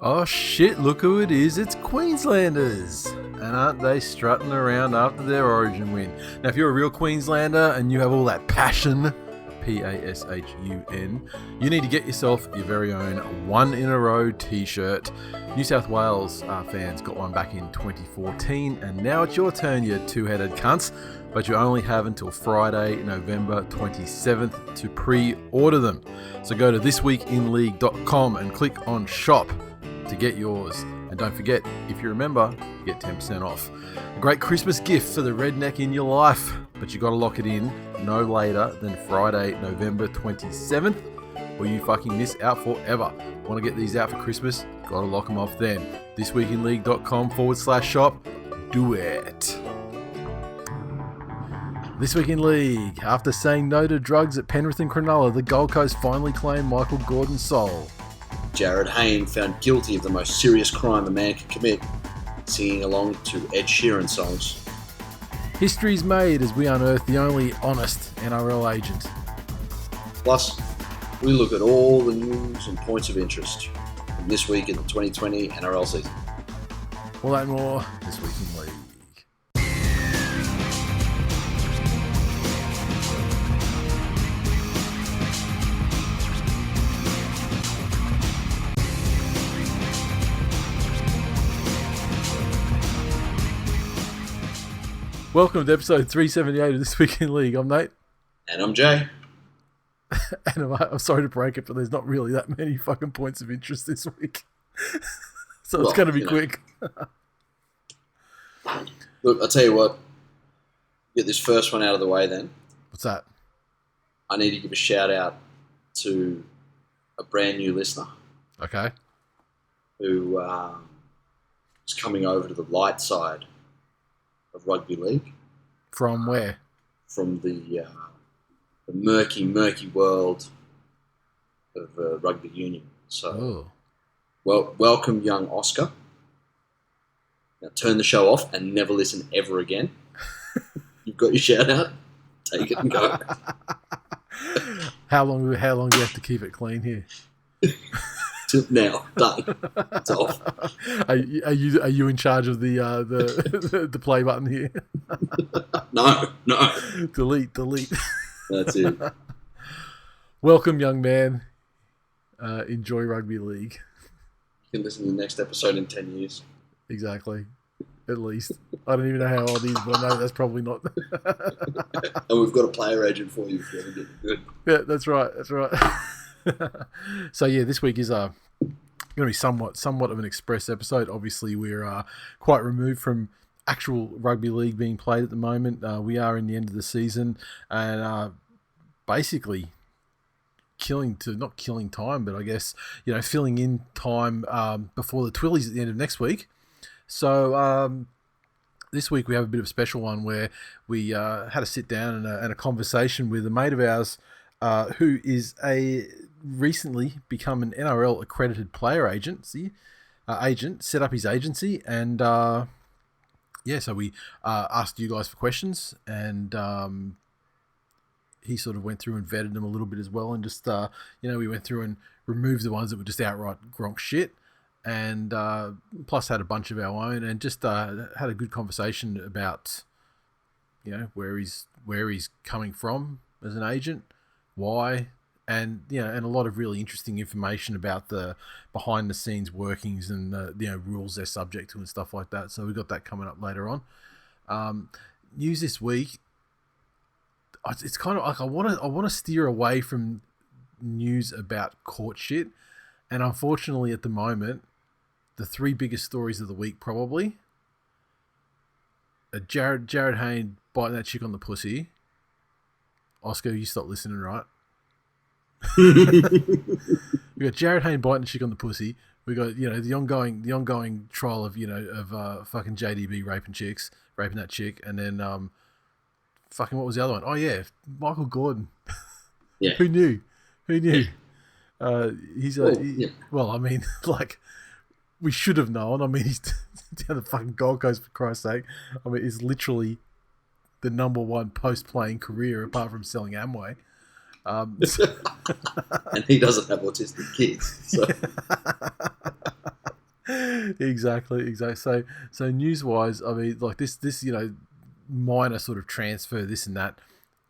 Oh shit, look who it is, it's Queenslanders! And aren't they strutting around after their Origin win? Now if you're a real Queenslander and you have all that passion, P-A-S-H-U-N, you need to get yourself your very own One in a Row t-shirt. New South Wales fans got one back in 2014 and now it's your turn, you two-headed cunts. But you only have until Friday, November 27th to pre-order them. So go to thisweekinleague.com and click on shop to get yours. And don't forget, if you remember, you get 10% off. A great Christmas gift for the redneck in your life, but you got to lock it in no later than Friday, November 27th, or you fucking miss out forever. Want to get these out for Christmas? Got to lock them off then. thisweekinleague.com/shop. Do it. This week in league, after saying no to drugs at Penrith and Cronulla, the Gold Coast finally claimed Michael Gordon's soul. Jared Hayne found guilty of the most serious crime a man can commit, singing along to Ed Sheeran songs. History's made as we unearth the only honest NRL agent. Plus, we look at all the news and points of interest from this week in the 2020 NRL season. All that and more this week in league. Welcome to episode 378 of This Week in League. I'm Nate. And I'm Jay. And I'm sorry to break it, but there's not really that many fucking points of interest this week. So it's going to be quick. Look, I'll tell you what. Get this first one out of the way then. What's that? I need to give a shout out to a brand new listener. Okay. Who is coming over to the light side of rugby league. From where? From the murky world of rugby union. So, welcome, young Oscar. Now turn the show off and never listen ever again. You've got your shout out. Take it and go. How long do you have to keep it clean here? Now, done. It's off. Are you in charge of the play button here? No. Delete. That's it. Welcome, young man. Enjoy rugby league. You can listen to the next episode in 10 years. Exactly. At least. I don't even know how old he is, but I know that's probably not. And we've got a player agent for you if you ever get good. Yeah, that's right. So yeah, this week is going to be somewhat of an express episode. Obviously, we're quite removed from actual rugby league being played at the moment. We are in the end of the season and basically not killing time, but I guess filling in time before the TWiLs at the end of next week. So this week we have a bit of a special one where we had a sit down and a conversation with a mate of ours who is recently become an NRL accredited player agent, set up his agency, and so we asked you guys for questions, and he sort of went through and vetted them a little bit as well, and just we went through and removed the ones that were just outright gronk shit, and plus had a bunch of our own, and just had a good conversation about where he's coming from as an agent, why, and and a lot of really interesting information about the behind the scenes workings and the rules they're subject to and stuff like that. So we got that coming up later on. News this week. It's kind of like I want to steer away from news about court shit, and unfortunately at the moment, the three biggest stories of the week probably are Jared Hayne biting that chick on the pussy. Oscar, you stop listening, right? We got Jared Hayne biting the chick on the pussy. We got the ongoing trial of fucking JDB raping that chick, and then fucking what was the other one? Oh yeah, Michael Gordon. Yeah. Who knew? Yeah. Well, I mean, like we should have known. I mean, he's down the fucking Gold Coast for Christ's sake. I mean, it's literally the number one post-playing career apart from selling Amway. And he doesn't have autistic kids. So. Exactly. So news wise, I mean, like this minor sort of transfer, this and that,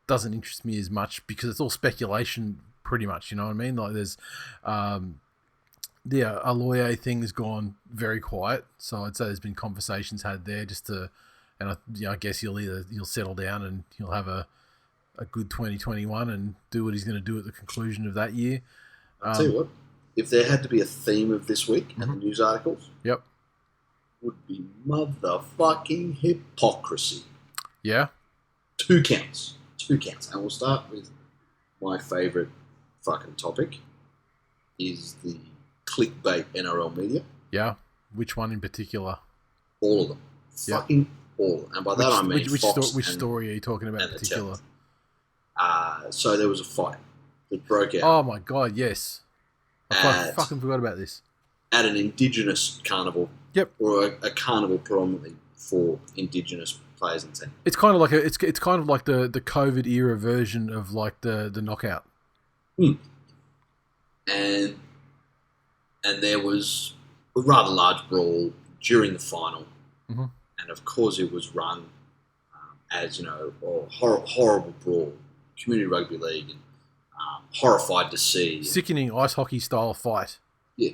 doesn't interest me as much because it's all speculation, pretty much. You know what I mean? Like there's, yeah, a lawyer thing has gone very quiet. So I'd say there's been conversations had there just to, and I guess you'll settle down and he'll have a good 2021 and do what he's going to do at the conclusion of that year. I'll tell you what, if there had to be a theme of this week and the news articles, yep, would be motherfucking hypocrisy. Yeah. Two counts. And we'll start with my favourite fucking topic is the clickbait NRL media. Yeah. Which one in particular? All of them. Yep. Fucking all. And by that I mean Fox which story are you talking about in particular? So there was a fight that broke out. Oh my god, yes. I fucking forgot about this. At an Indigenous carnival. Yep. Or a carnival predominantly for Indigenous players and teams. It's kind of like it's kind of like the COVID era version of like the knockout. And there was a rather large brawl during the final. Mm-hmm. And of course it was run as, a horrible brawl. Community Rugby League, and horrified to see. Sickening ice hockey style fight. Yeah.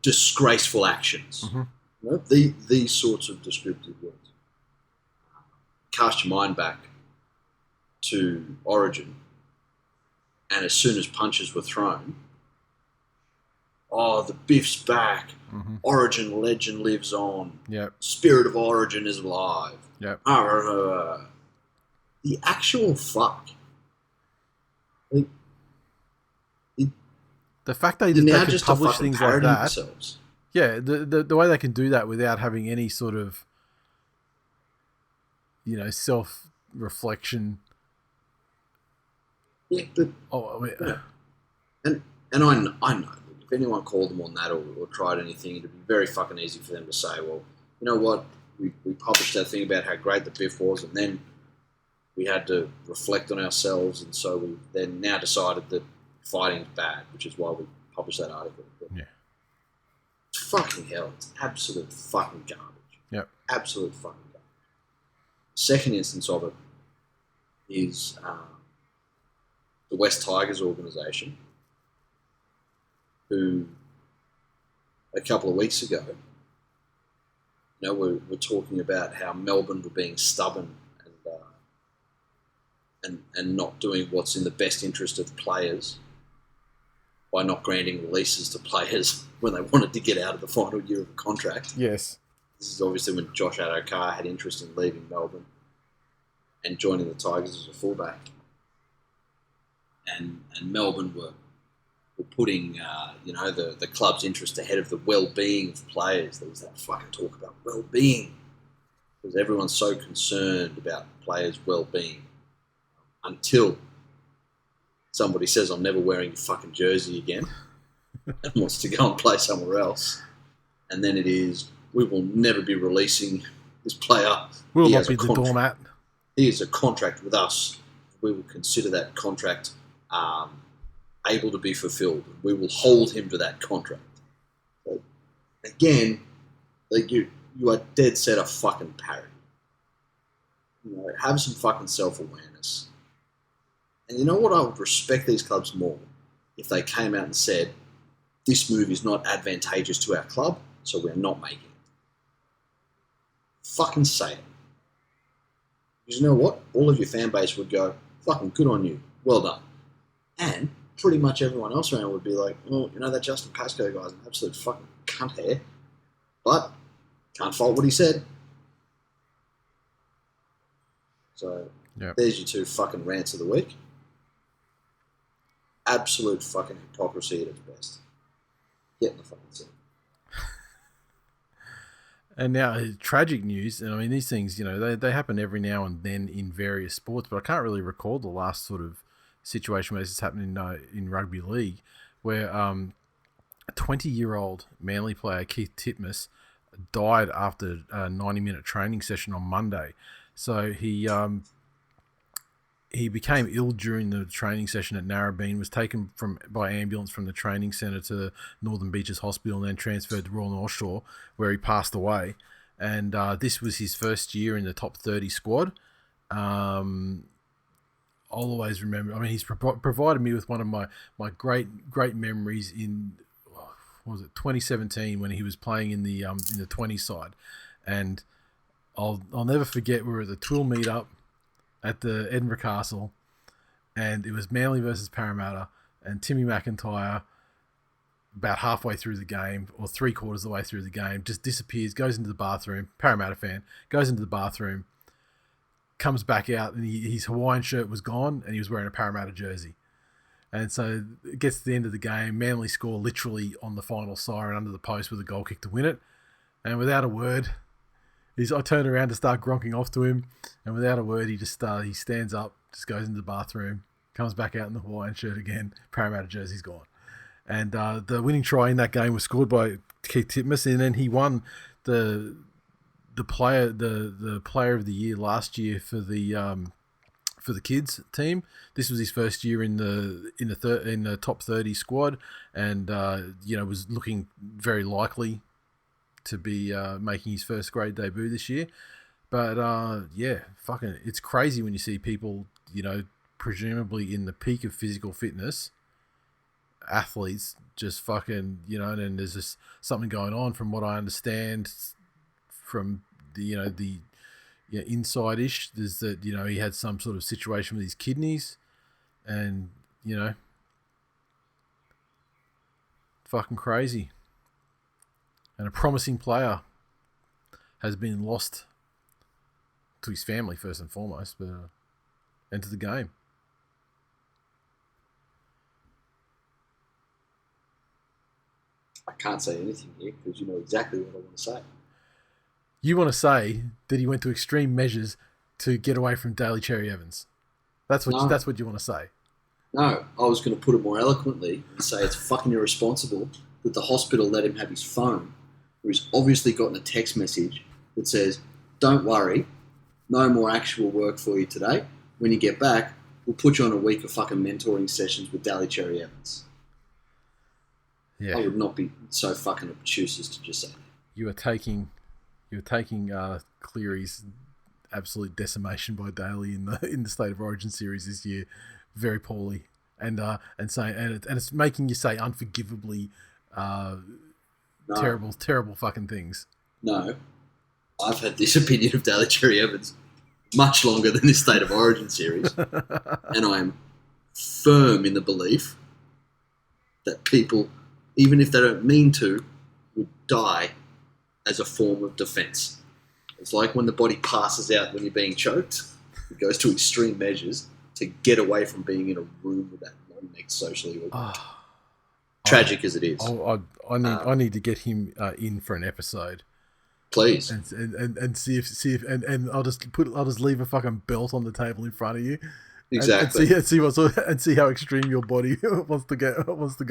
Disgraceful actions. Mm-hmm. These sorts of descriptive words. Cast your mind back to Origin, and as soon as punches were thrown, the Biff's back. Mm-hmm. Origin legend lives on. Yep. Spirit of Origin is alive. Yep. The actual fuck. The fact they can publish things like that. Themselves. Yeah, the way they can do that without having any sort of, self-reflection. Yeah, but... And I know, if anyone called them on that or tried anything, it'd be very fucking easy for them to say, well, you know what, we published that thing about how great the Biff was, and then we had to reflect on ourselves, and so we then now decided that fighting's bad, which is why we published that article. But yeah. It's fucking hell. It's absolute fucking garbage. Yep. Absolute fucking garbage. Second instance of it is the West Tigers organisation, who a couple of weeks ago, we're talking about how Melbourne were being stubborn and not doing what's in the best interest of players by not granting releases to players when they wanted to get out of the final year of the contract. Yes. This is obviously when Josh Adokar had interest in leaving Melbourne and joining the Tigers as a fullback. And Melbourne were putting, the club's interest ahead of the well-being of players. There was that fucking talk about well-being because everyone's so concerned about players' well-being until somebody says, I'm never wearing your fucking jersey again and wants to go and play somewhere else. And then it is, we will never be releasing this player. Will not be the doormat. He has a contract with us. We will consider that contract able to be fulfilled. We will hold him to that contract. So, again, you are dead set a fucking parody. Have some fucking self-awareness. And you know what? I would respect these clubs more if they came out and said, this move is not advantageous to our club, so we're not making it. Fucking say it. Because you know what? All of your fan base would go, fucking good on you. Well done. And pretty much everyone else around would be like, oh, that Justin Pascoe guy's an absolute fucking cunt hair. But can't fault what he said. So There's your two fucking rants of the week. Absolute fucking hypocrisy at its best. Get in the fucking scene. And now, tragic news, and I mean, these things, they happen every now and then in various sports, but I can't really recall the last sort of situation where this has happened in rugby league, where a 20-year-old Manly player, Keith Titmus, died after a 90-minute training session on Monday. So he he became ill during the training session at Narrabeen, was taken by ambulance from the training centre to Northern Beaches Hospital and then transferred to Royal North Shore, where he passed away. And this was his first year in the top 30 squad. I'll always remember. I mean, he's provided me with one of my great memories in, what was it, 2017, when he was playing in the 20 side, and I'll never forget, we were at the TWiL meetup at the Edinburgh Castle, and it was Manly versus Parramatta, and Timmy McIntyre, about halfway through the game, or 3/4 of the way through the game, just disappears, goes into the bathroom, Parramatta fan, goes into the bathroom, comes back out, and his Hawaiian shirt was gone, and he was wearing a Parramatta jersey. And so it gets to the end of the game, Manly score literally on the final siren under the post with a goal kick to win it, and without a word, I turned around to start gronking off to him, and without a word, he just he stands up, just goes into the bathroom, comes back out in the Hawaiian shirt again, Parramatta jersey's gone. And the winning try in that game was scored by Keith Titmus, and then he won the player of the year last year for the kids team. This was his first year in the top 30 squad, and was looking very likely to be making his first grade debut this year. But it's crazy when you see people, presumably in the peak of physical fitness, athletes just fucking, and there's just something going on, from what I understand from the inside-ish, is that, he had some sort of situation with his kidneys, and, fucking crazy. And a promising player has been lost to his family, first and foremost, but and to the game. I can't say anything here because you know exactly what I want to say. You want to say that he went to extreme measures to get away from Daly Cherry Evans. That's what you want to say. No, I was going to put it more eloquently and say it's fucking irresponsible that the hospital let him have his phone, where he's obviously gotten a text message that says, "Don't worry, no more actual work for you today. When you get back, we'll put you on a week of fucking mentoring sessions with Daly Cherry Evans." Yeah. I would not be so fucking obtuse as to just say that. You were taking Cleary's absolute decimation by Daly in the State of Origin series this year very poorly, and it's making you say unforgivably terrible fucking things. No, I've had this opinion of Daly Cherry Evans much longer than this State of Origin series, and I am firm in the belief that people, even if they don't mean to, would die as a form of defence. It's like when the body passes out when you're being choked. It goes to extreme measures to get away from being in a room with that long-necked socially awkward. Tragic as it is. I need to get him in for an episode. Please. And see if and I'll just leave a fucking belt on the table in front of you. Exactly. And see how extreme your body wants to go.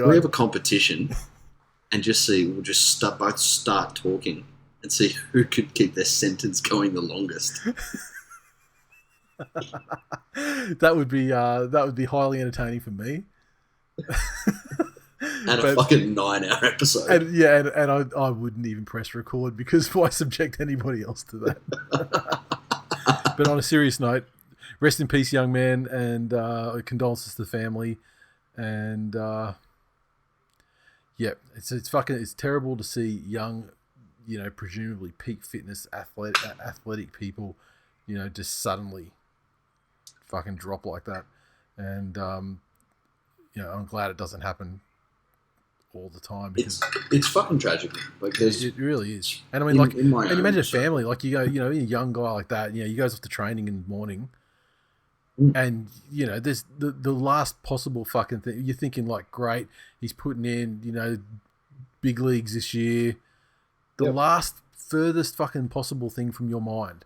We have a competition, and we'll just both start talking and see who could keep their sentence going the longest. That would be highly entertaining for me. And a fucking 9-hour episode. And I wouldn't even press record, because why subject anybody else to that? But on a serious note, rest in peace, young man, and condolences to the family. And it's terrible to see young, presumably peak fitness athletic people, just suddenly fucking drop like that. And I'm glad it doesn't happen all the time, because it's fucking tragic. Like, it really is. And I mean, and imagine a family, like, you go, a young guy like that, he goes off to training in the morning, and there's the last possible fucking thing. You're thinking, like, great, he's putting in, big leagues this year. The last furthest fucking possible thing from your mind,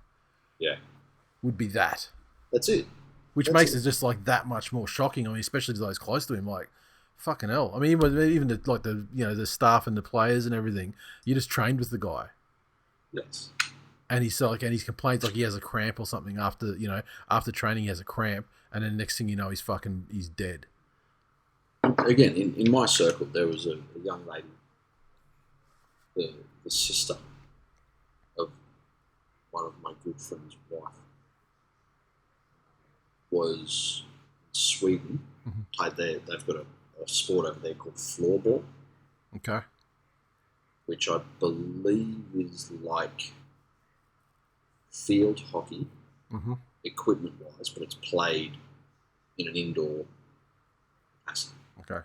would be that. That's it. Which makes it just like that much more shocking. I mean, especially to those close to him, like, fucking hell. I mean, even the staff and the players and everything, you just trained with the guy. Yes. and he's complains like he has a cramp or something after training. He has a cramp, and then next thing you know, he's dead. Again, in my circle, there was a young lady, the sister of one of my good friend's wife, was in Sweden. Mm-hmm. Played there. They've got a sport over there called floorball. Okay. Which I believe is like field hockey, mm-hmm. equipment-wise, but it's played in an indoor capacity. Okay.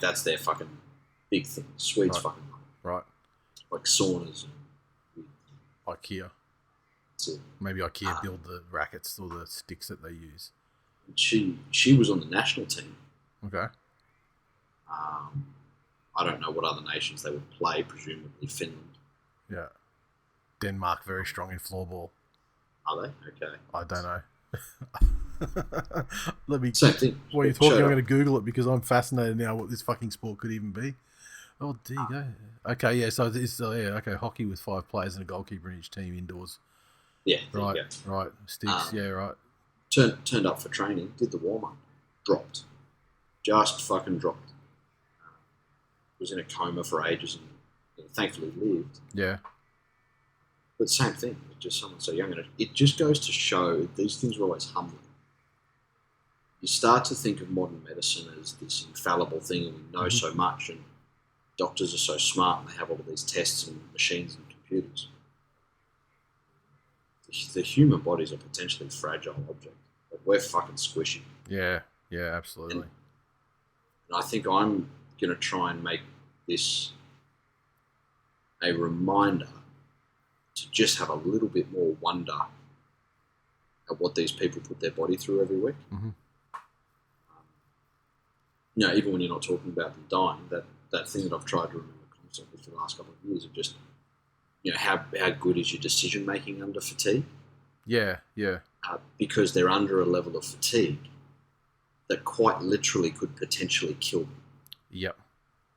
That's their fucking big thing. Swedes right. fucking right. Like saunas and IKEA. Maybe IKEA build the rackets or the sticks that they use. She was on the national team. Okay. I don't know what other nations they would play, presumably Finland. Yeah. Denmark, very strong in floorball. Are they? Okay. I don't know. Let me. Same thing. While you're talking, I'm going to Google it because I'm fascinated now what this fucking sport could even be. Oh, there you go. Okay, yeah, so it's, hockey with 5 players and a goalkeeper in each team indoors. Yeah. Right, right. Sticks, yeah, right. Turned up for training, did the warm-up, dropped. Just fucking dropped. Was in a coma for ages and thankfully lived. Yeah. But same thing, just someone so young. And it just goes to show these things are always humbling. You start to think of modern medicine as this infallible thing and we know so much and doctors are so smart and they have all of these tests and machines and computers. The human body is a potentially fragile object. Like we're fucking squishy. Yeah, absolutely. And I think I'm going to try and make this a reminder to just have a little bit more wonder at what these people put their body through every week. Mm-hmm. Even when you're not talking about them dying, that thing that I've tried to remember constantly for the last couple of years of just, how good is your decision making under fatigue? Yeah. Because they're under a level of fatigue that quite literally could potentially kill them. Yep.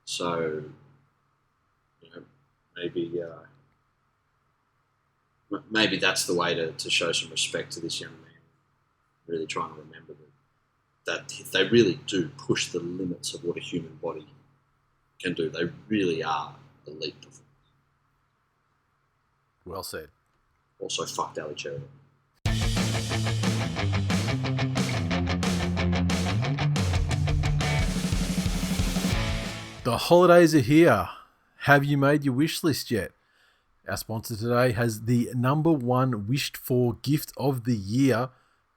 So, maybe that's the way to show some respect to this young man. Really trying to remember that they really do push the limits of what a human body can do. They really are elite performers. Well said. Also, fuck Ali Cherry. The holidays are here. Have you made your wish list yet? Our sponsor today has the #1 wished for gift of the year,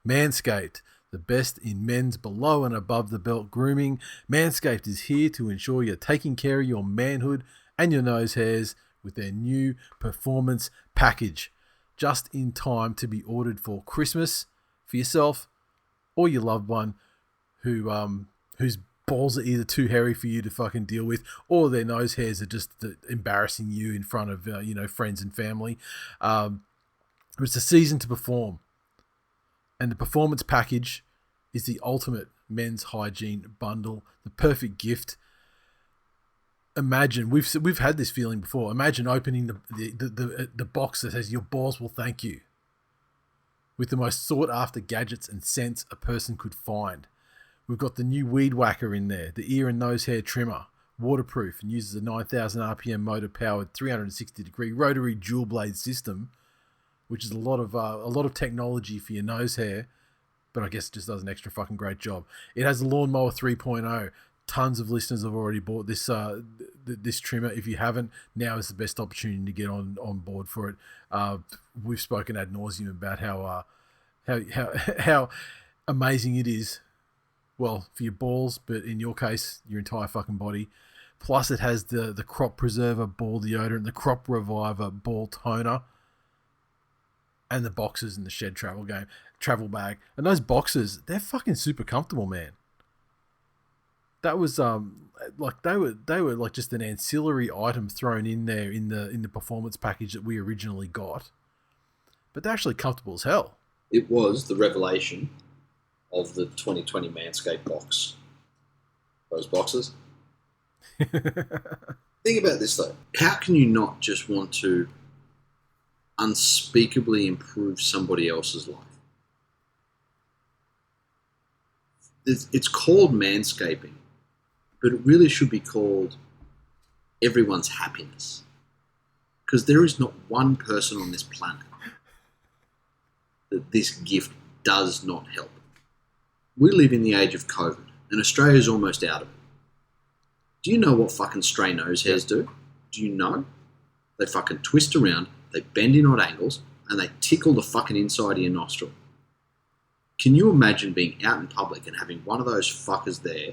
Manscaped. The best in men's below and above the belt grooming. Manscaped is here to ensure you're taking care of your manhood and your nose hairs with their new performance package. Just in time to be ordered for Christmas for yourself or your loved one whose balls are either too hairy for you to fucking deal with or their nose hairs are just embarrassing you in front of friends and family. It's a season to perform. And the performance package is the ultimate men's hygiene bundle, the perfect gift. Imagine, we've had this feeling before. Imagine opening the box that says your balls will thank you with the most sought after gadgets and scents a person could find. We've got the new Weed Whacker in there, the ear and nose hair trimmer, waterproof and uses a 9,000 RPM motor powered 360 degree rotary dual blade system, which is a lot of technology for your nose hair, but I guess it just does an extra fucking great job. It has a Lawnmower 3.0. Tons of listeners have already bought this this trimmer. If you haven't, now is the best opportunity to get on board for it. We've spoken ad nauseum about how amazing it is. Well, for your balls, but in your case, your entire fucking body. Plus, it has the Crop Preserver ball deodorant, the Crop Reviver ball toner, and the boxes in the Shed travel bag. And those boxes, they're fucking super comfortable, man. That was they were like just an ancillary item thrown in there in the performance package that we originally got. But they're actually comfortable as hell. It was the revelation of the 2020 Manscaped box. Those boxes. Think about this though. How can you not just want to unspeakably improve somebody else's life. It's called manscaping, but it really should be called everyone's happiness. Because there is not one person on this planet that this gift does not help. We live in the age of COVID, and Australia's almost out of it. Do you know what fucking stray nose hairs do? Do you know? They fucking twist around, they bend in odd angles, and they tickle the fucking inside of your nostril. Can you imagine being out in public and having one of those fuckers there,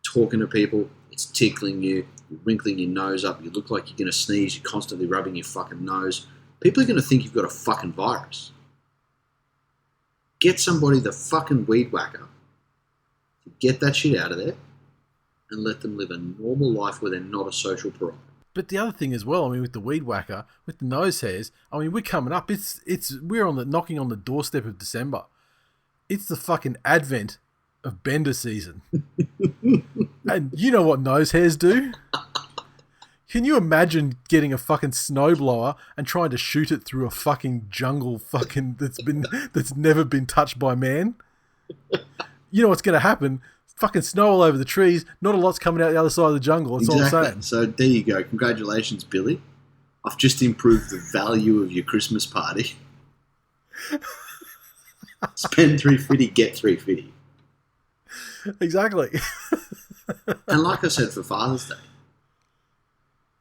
talking to people, it's tickling you, you're wrinkling your nose up, you look like you're going to sneeze, you're constantly rubbing your fucking nose. People are going to think you've got a fucking virus. Get somebody, the fucking weed whacker, to get that shit out of there and let them live a normal life where they're not a social pariah. But the other thing as well, I mean, with the weed whacker, with the nose hairs, I mean, we're coming up. We're knocking on the doorstep of December. It's the fucking advent of bender season. And you know what nose hairs do? Can you imagine getting a fucking snowblower and trying to shoot it through a fucking jungle that's never been touched by man? You know what's going to happen? Fucking snow all over the trees. Not a lot's coming out the other side of the jungle. That's all I'm saying. So there you go. Congratulations, Billy. I've just improved the value of your Christmas party. Spend $350, get $350. Exactly. And like I said, for Father's Day,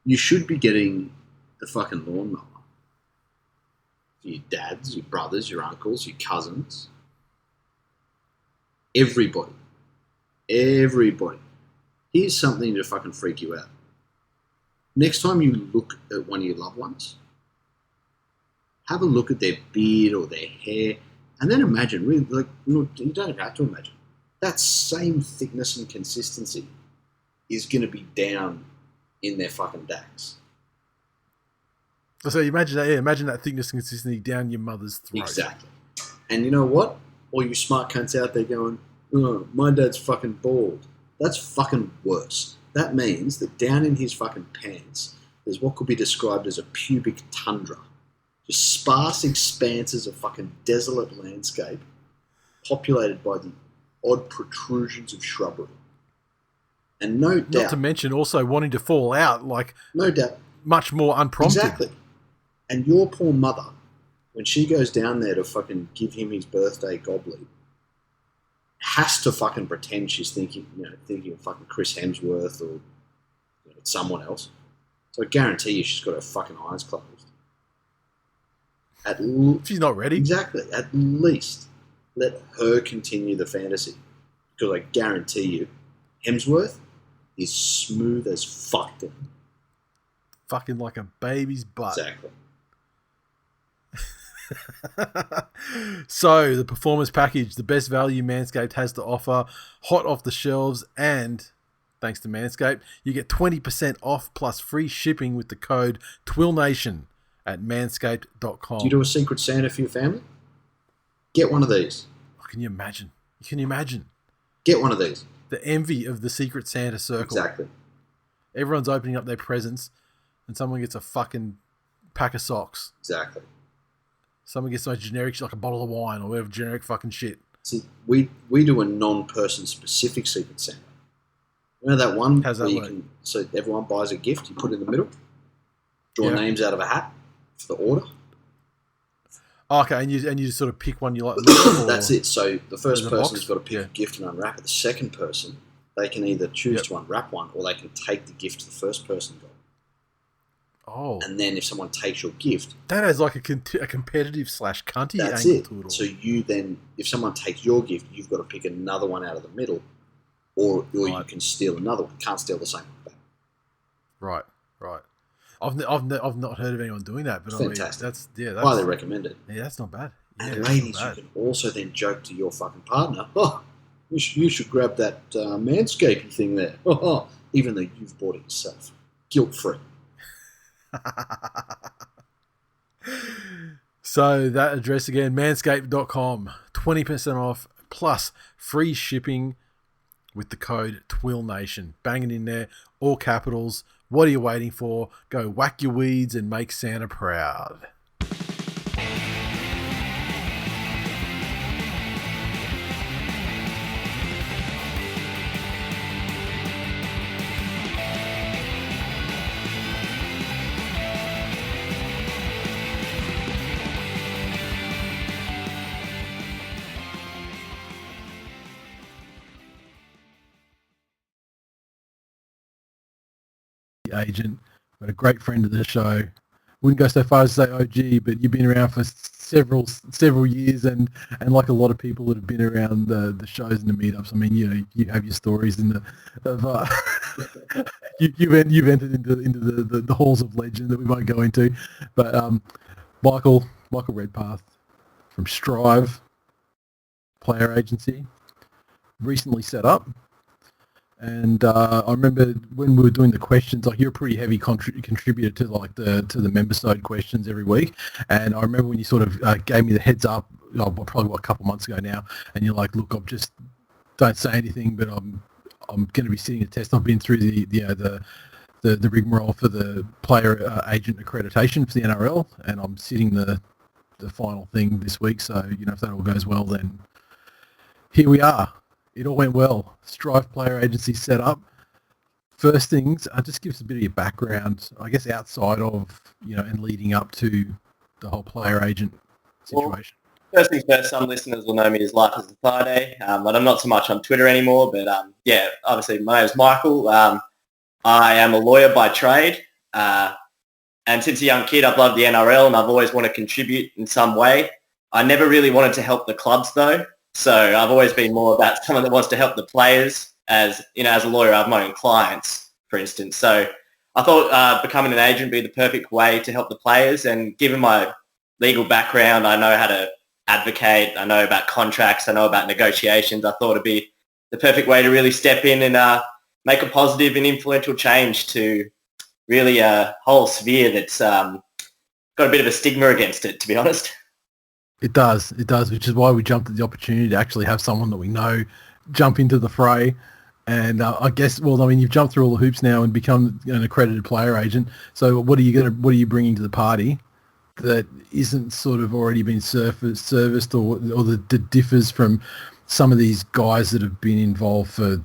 you should be getting the fucking lawnmower for your dads, your brothers, your uncles, your cousins. Everybody. Here's something to fucking freak you out. Next time you look at one of your loved ones, have a look at their beard or their hair, and then imagine, really, like, you don't have to imagine, that same thickness and consistency is going to be down in their fucking dacks. So you imagine that, imagine that thickness and consistency down your mother's throat. Exactly. And you know what? All you smart cunts out there going, oh, my dad's fucking bald. That's fucking worse. That means that down in his fucking pants, there's what could be described as a pubic tundra. Just sparse expanses of fucking desolate landscape populated by the odd protrusions of shrubbery. And no doubt... Not to mention also wanting to fall out, like... No doubt. Much more unprompted. Exactly. And your poor mother, when she goes down there to fucking give him his birthday goblet, has to fucking pretend she's thinking of fucking Chris Hemsworth or someone else. So I guarantee you she's got her fucking eyes closed. She's not ready. Exactly. At least let her continue the fantasy. Because I guarantee you, Hemsworth is smooth as fuck then. Fucking like a baby's butt. Exactly. So, the performance package, the best value Manscaped has to offer, hot off the shelves, and thanks to Manscaped, you get 20% off plus free shipping with the code TWiLNation at manscaped.com. Do you do a Secret Santa for your family? Get one of these. Oh, can you imagine? Can you imagine? Get one of these. The envy of the Secret Santa circle. Exactly. Everyone's opening up their presents and someone gets a fucking pack of socks. Exactly. Someone gets like generic shit, like a bottle of wine or whatever, generic fucking shit. See, we do a non-person specific Secret Santa. You know that one? How's that work? So everyone buys a gift, you put it in the middle, draw names out of a hat for the order. Oh, okay, and you just sort of pick one you like. That's it. So the first person's got to pick a gift and unwrap it. The second person, they can either choose to unwrap one or they can take the gift the first person got. Oh. And then if someone takes your gift... That has like a competitive / cunty that's angle it. to it all. So you then, if someone takes your gift, you've got to pick another one out of the middle or you can steal another one. You can't steal the same one back. Right. I've not heard of anyone doing that, but fantastic. I mean, that's highly recommended. Yeah, that's not bad. Yeah, and ladies, you can also then joke to your fucking partner, oh, you should grab that manscaping thing there, even though you've bought it yourself. Guilt-free. So that address again, manscaped.com, 20% off plus free shipping with the code TWiLNation. Bang it in there, all capitals. What are you waiting for? Go whack your weeds and make Santa proud. Agent, but a great friend of the show. Wouldn't go so far as to say OG, but you've been around for several years, and like a lot of people that have been around the shows and the meetups. I mean, you have your stories in you've entered into the halls of legend that we won't go into, but Michael Redpath from Strive Player Agency recently set up. And I remember when we were doing the questions, like you're a pretty heavy contributor to like to the membersode questions every week. And I remember when you sort of gave me the heads up, probably a couple of months ago now, and you're like, look, don't say anything, but I'm going to be sitting a test. I've been through the rigmarole for the player agent accreditation for the NRL, and I'm sitting the final thing this week. So if that all goes well, then here we are. It all went well. Strive Player Agency set up. First things, just give us a bit of your background, I guess, outside of, and leading up to the whole player agent situation. Well, first things first, some listeners will know me as Life is a Friday, but I'm not so much on Twitter anymore. But obviously my name is Michael. I am a lawyer by trade. And since a young kid, I've loved the NRL and I've always wanted to contribute in some way. I never really wanted to help the clubs though. So I've always been more about someone that wants to help the players. As a lawyer, I have my own clients, for instance. So I thought becoming an agent would be the perfect way to help the players. And given my legal background, I know how to advocate. I know about contracts. I know about negotiations. I thought it'd be the perfect way to really step in and make a positive and influential change to really a whole sphere that's got a bit of a stigma against it, to be honest. It does, which is why we jumped at the opportunity to actually have someone that we know jump into the fray. And I guess, you've jumped through all the hoops now and become an accredited player agent. So what are you bringing to the party that isn't sort of already been serviced or that differs from some of these guys that have been involved for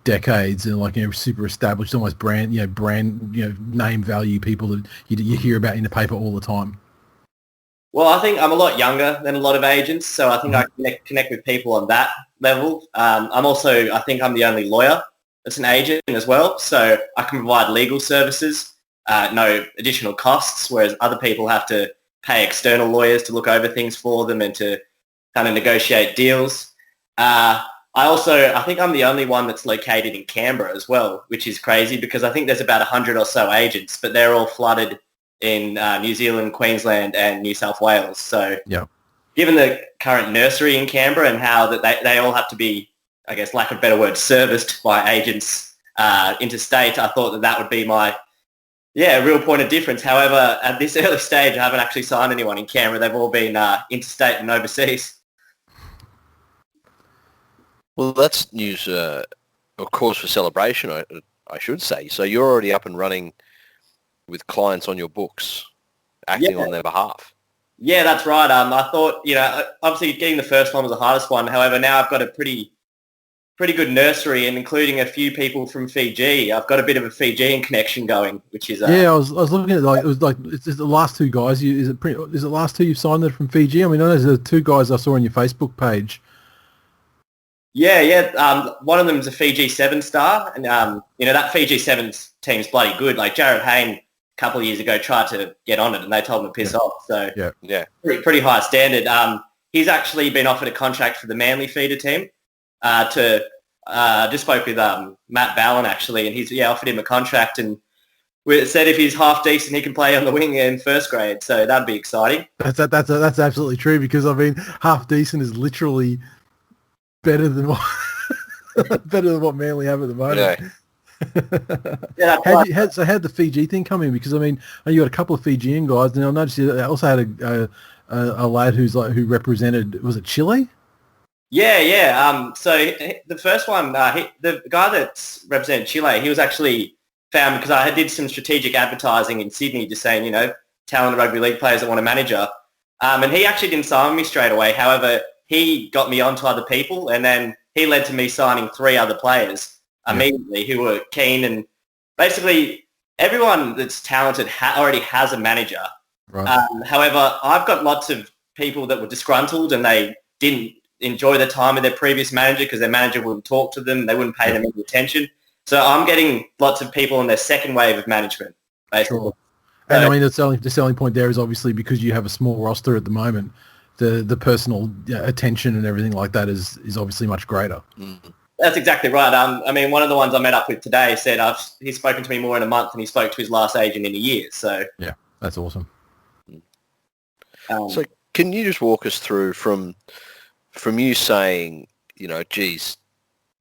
decades and super established, almost brand name value people that you hear about in the paper all the time? Well, I think I'm a lot younger than a lot of agents, so I think I connect with people on that level. I think I'm the only lawyer that's an agent as well, so I can provide legal services, no additional costs, whereas other people have to pay external lawyers to look over things for them and to kind of negotiate deals. I think I'm the only one that's located in Canberra as well, which is crazy because I think there's about 100 or so agents, but they're all flooded in New Zealand, Queensland and New South Wales. So given the current nursery in Canberra and how that they all have to be, I guess, lack of a better word, serviced by agents interstate, I thought that would be my real point of difference. However, at this early stage, I haven't actually signed anyone in Canberra. They've all been interstate and overseas. Well, that's news, of course, for celebration, I should say. So you're already up and running with clients on your books, acting on their behalf. Yeah, that's right. I thought, obviously getting the first one was the hardest one. However, now I've got a pretty good nursery, and including a few people from Fiji. I've got a bit of a Fijian connection going, which is I was looking at it's the last two guys. Is it the last two you've signed that from Fiji? I mean, I know there's the two guys I saw on your Facebook page. Yeah. One of them is a Fiji 7 star, and that Fiji 7's team's bloody good. Like Jared Hayne a couple of years ago tried to get on it, and they told him to piss off. So pretty high standard. He's actually been offered a contract for the Manly feeder team. Just spoke with Matt Ballin actually, and he's offered him a contract, and we said if he's half decent, he can play on the wing in first grade. So that'd be exciting. That's absolutely true, because I mean, half decent is literally better than what Manly have at the moment. Yeah. How'd the Fiji thing come in? Because I mean, you got a couple of Fijian guys, and I noticed you also had a lad who represented, was it Chile? Yeah. So the first one, the guy that represented Chile, he was actually found because I did some strategic advertising in Sydney, just saying, talented rugby league players that want a manager. And he actually didn't sign me straight away. However, he got me onto other people, and then he led to me signing 3 other players immediately who were keen. And basically, everyone that's talented already has a manager. Right. However, I've got lots of people that were disgruntled and they didn't enjoy the time with their previous manager because their manager wouldn't talk to them. They wouldn't pay them any attention. So I'm getting lots of people on their second wave of management, basically. Sure. And I mean, the selling point there is obviously because you have a small roster at the moment, the personal attention and everything like that is obviously much greater. That's exactly right. I mean, one of the ones I met up with today said he's spoken to me more in a month than he spoke to his last agent in a year. So yeah, that's awesome. So can you just walk us through from you saying, geez,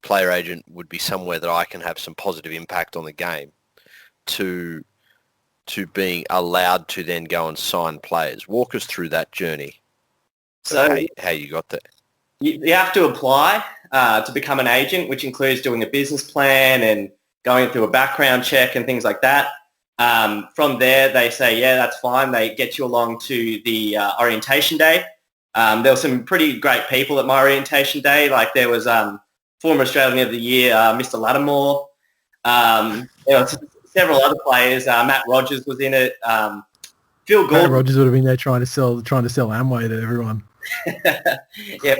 player agent would be somewhere that I can have some positive impact on the game, to being allowed to then go and sign players? Walk us through that journey. So how you got there. You have to apply to become an agent, which includes doing a business plan and going through a background check and things like that. From there, they say, yeah, that's fine. They get you along to the orientation day. There were some pretty great people at my orientation day. Like there was former Australian of the Year, Mr. Lattimore. There were several other players. Matt Rogers was in it. Phil Gordon. Matt Rogers would have been there trying to sell Amway to everyone. Yeah,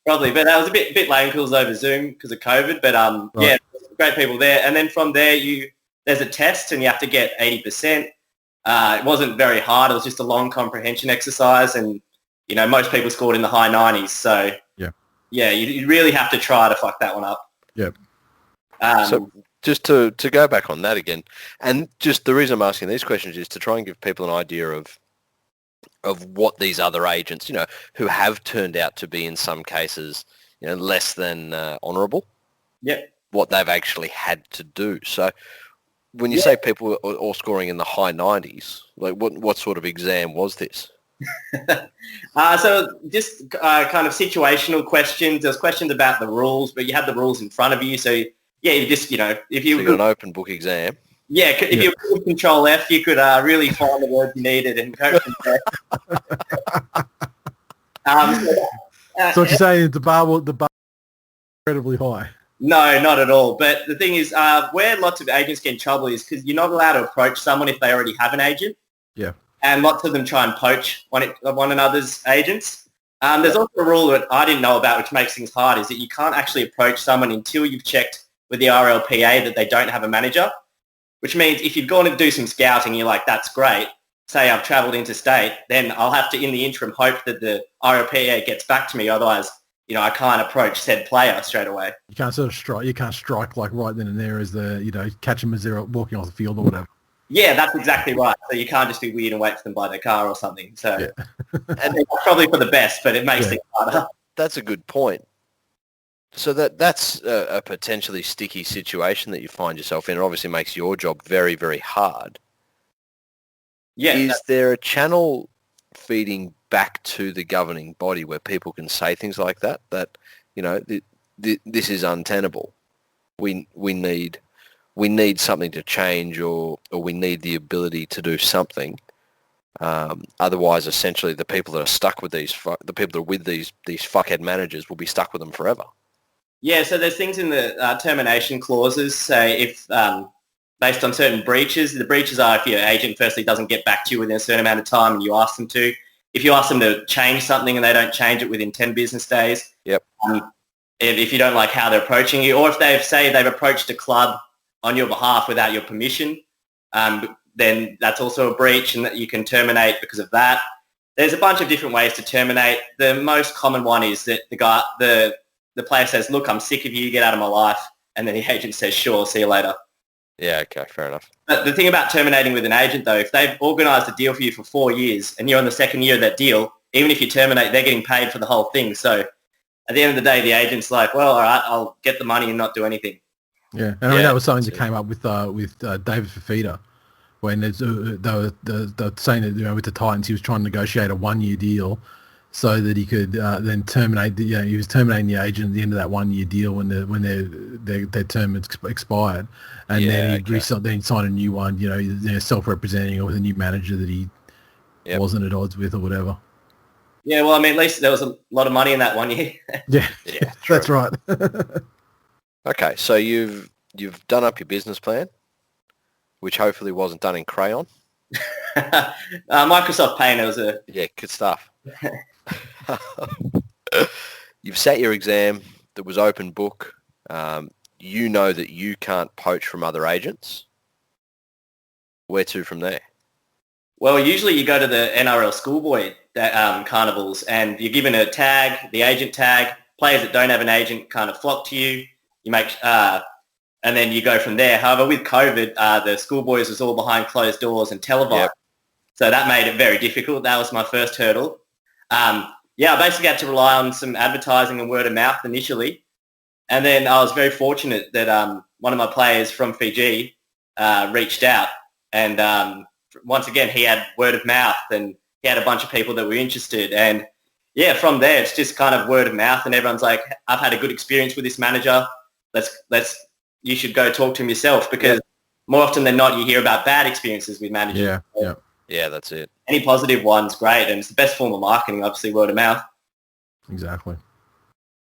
probably. But that was a bit lame because it was over Zoom because of COVID. But right. Yeah, great people there. And then from there, there's a test and you have to get 80%. It wasn't very hard. It was just a long comprehension exercise, and most people scored in the high 90s. So yeah, you really have to try to fuck that one up. Yep. So just to go back on that again, and just the reason I'm asking these questions is to try and give people an idea of what these other agents, who have turned out to be in some cases, less than honourable. Yep. What they've actually had to do. So when you say people are all scoring in the high 90s, like what sort of exam was this? So just kind of situational questions. There's questions about the rules, but you had the rules in front of you. So yeah, you just, if you got an open book exam. Yeah, if you put Control F, you could really find the words you needed and go from there. So what you're saying is the bar was incredibly high. No, not at all. But the thing is, where lots of agents get in trouble is because you're not allowed to approach someone if they already have an agent. Yeah. And lots of them try and poach one another's agents. There's also a rule that I didn't know about, which makes things hard, is that you can't actually approach someone until you've checked with the RLPA that they don't have a manager, which means if you've gone to do some scouting, you're like, that's great. Say I've travelled interstate, then I'll have to, in the interim, hope that the RLPA gets back to me. Otherwise, I can't approach said player straight away. You can't sort of strike. You can't strike like right then and there as catch them as they're walking off the field or whatever. Yeah, that's exactly right. So you can't just be weird and wait for them by their car or something. So, yeah. And it's probably for the best, but it makes things harder. That's a good point. So that's a potentially sticky situation that you find yourself in. It obviously makes your job very, very hard. Yeah. Is there a channel feeding back to the governing body where people can say things like that? That this is untenable. We need something to change, or we need the ability to do something. Otherwise, essentially, the people that are stuck with these fuckhead managers will be stuck with them forever. Yeah, so there's things in the termination clauses, say if based on certain breaches. The breaches are if your agent firstly doesn't get back to you within a certain amount of time and you ask them to. If you ask them to change something and they don't change it within 10 business days. Yep. If you don't like how they're approaching you, or if they've approached a club on your behalf without your permission, then that's also a breach and that you can terminate because of that. There's a bunch of different ways to terminate. The most common one is that the player says, look, I'm sick of you, get out of my life. And then the agent says, sure, see you later. Yeah, okay, fair enough. But the thing about terminating with an agent, though, if they've organised a deal for you for 4 years and you're on the second year of that deal, even if you terminate, they're getting paid for the whole thing. So at the end of the day, the agent's like, well, all right, I'll get the money and not do anything. Yeah, and I mean, that was something that came up with David Fafita when they were saying that with the Titans he was trying to negotiate a 1-year deal so that he could then terminate. He was terminating the agent at the end of that 1-year deal when their term had expired, and then he signed a new one. Self-representing or with a new manager that he wasn't at odds with or whatever. Yeah, well, I mean, at least there was a lot of money in that one year. Yeah, Yeah, that's right. Okay, so you've done up your business plan, which hopefully wasn't done in crayon. Microsoft Paint, it was a... Yeah, good stuff. You've sat your exam that was open book. You know that you can't poach from other agents. Where to from there? Well, usually you go to the NRL schoolboy carnivals and you're given a tag, the agent tag. Players that don't have an agent kind of flock to you. You make, and then you go from there. However, with COVID, the schoolboys was all behind closed doors and televised. Yep. So that made it very difficult. That was my first hurdle. I basically had to rely on some advertising and word of mouth initially. And then I was very fortunate that one of my players from Fiji reached out. And once again, he had word of mouth and he had a bunch of people that were interested. And yeah, from there, it's just kind of word of mouth. And everyone's like, I've had a good experience with this manager. You should go talk to him yourself, because more often than not, you hear about bad experiences with managers. Yeah, that's it. Any positive one's great. And it's the best form of marketing, obviously, word of mouth. Exactly.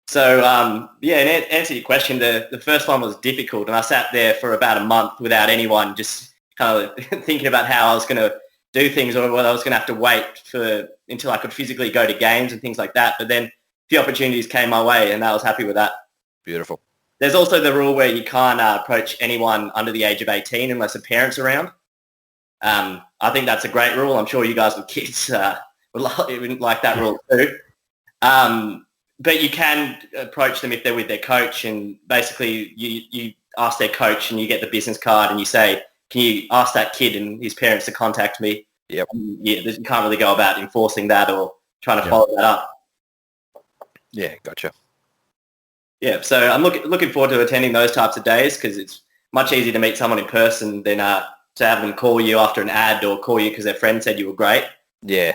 So, in answer to your question, the first one was difficult, and I sat there for about a month without anyone, just kind of thinking about how I was going to do things, or whether I was going to have to wait until I could physically go to games and things like that. But then a few opportunities came my way, and I was happy with that. Beautiful. There's also the rule where you can't approach anyone under the age of 18 unless a parent's around. I think that's a great rule. I'm sure you guys with kids would like that rule too. But you can approach them if they're with their coach, and basically you ask their coach and you get the business card and you say, can you ask that kid and his parents to contact me? Yep. You can't really go about enforcing that or trying to follow that up. Yeah, gotcha. Yeah, so I'm looking forward to attending those types of days, because it's much easier to meet someone in person than to have them call you after an ad or call you because their friend said you were great. Yeah.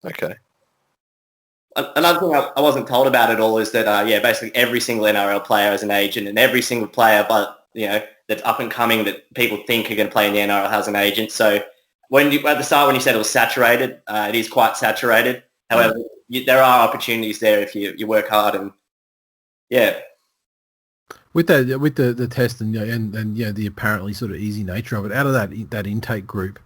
Okay. Another thing I wasn't told about at all is that, basically every single NRL player has an agent, and every single player, that's up and coming that people think are going to play in the NRL has an agent. So at the start when you said it was saturated, it is quite saturated. However, there are opportunities there if you work hard and With the test and the apparently sort of easy nature of it, out of that intake group,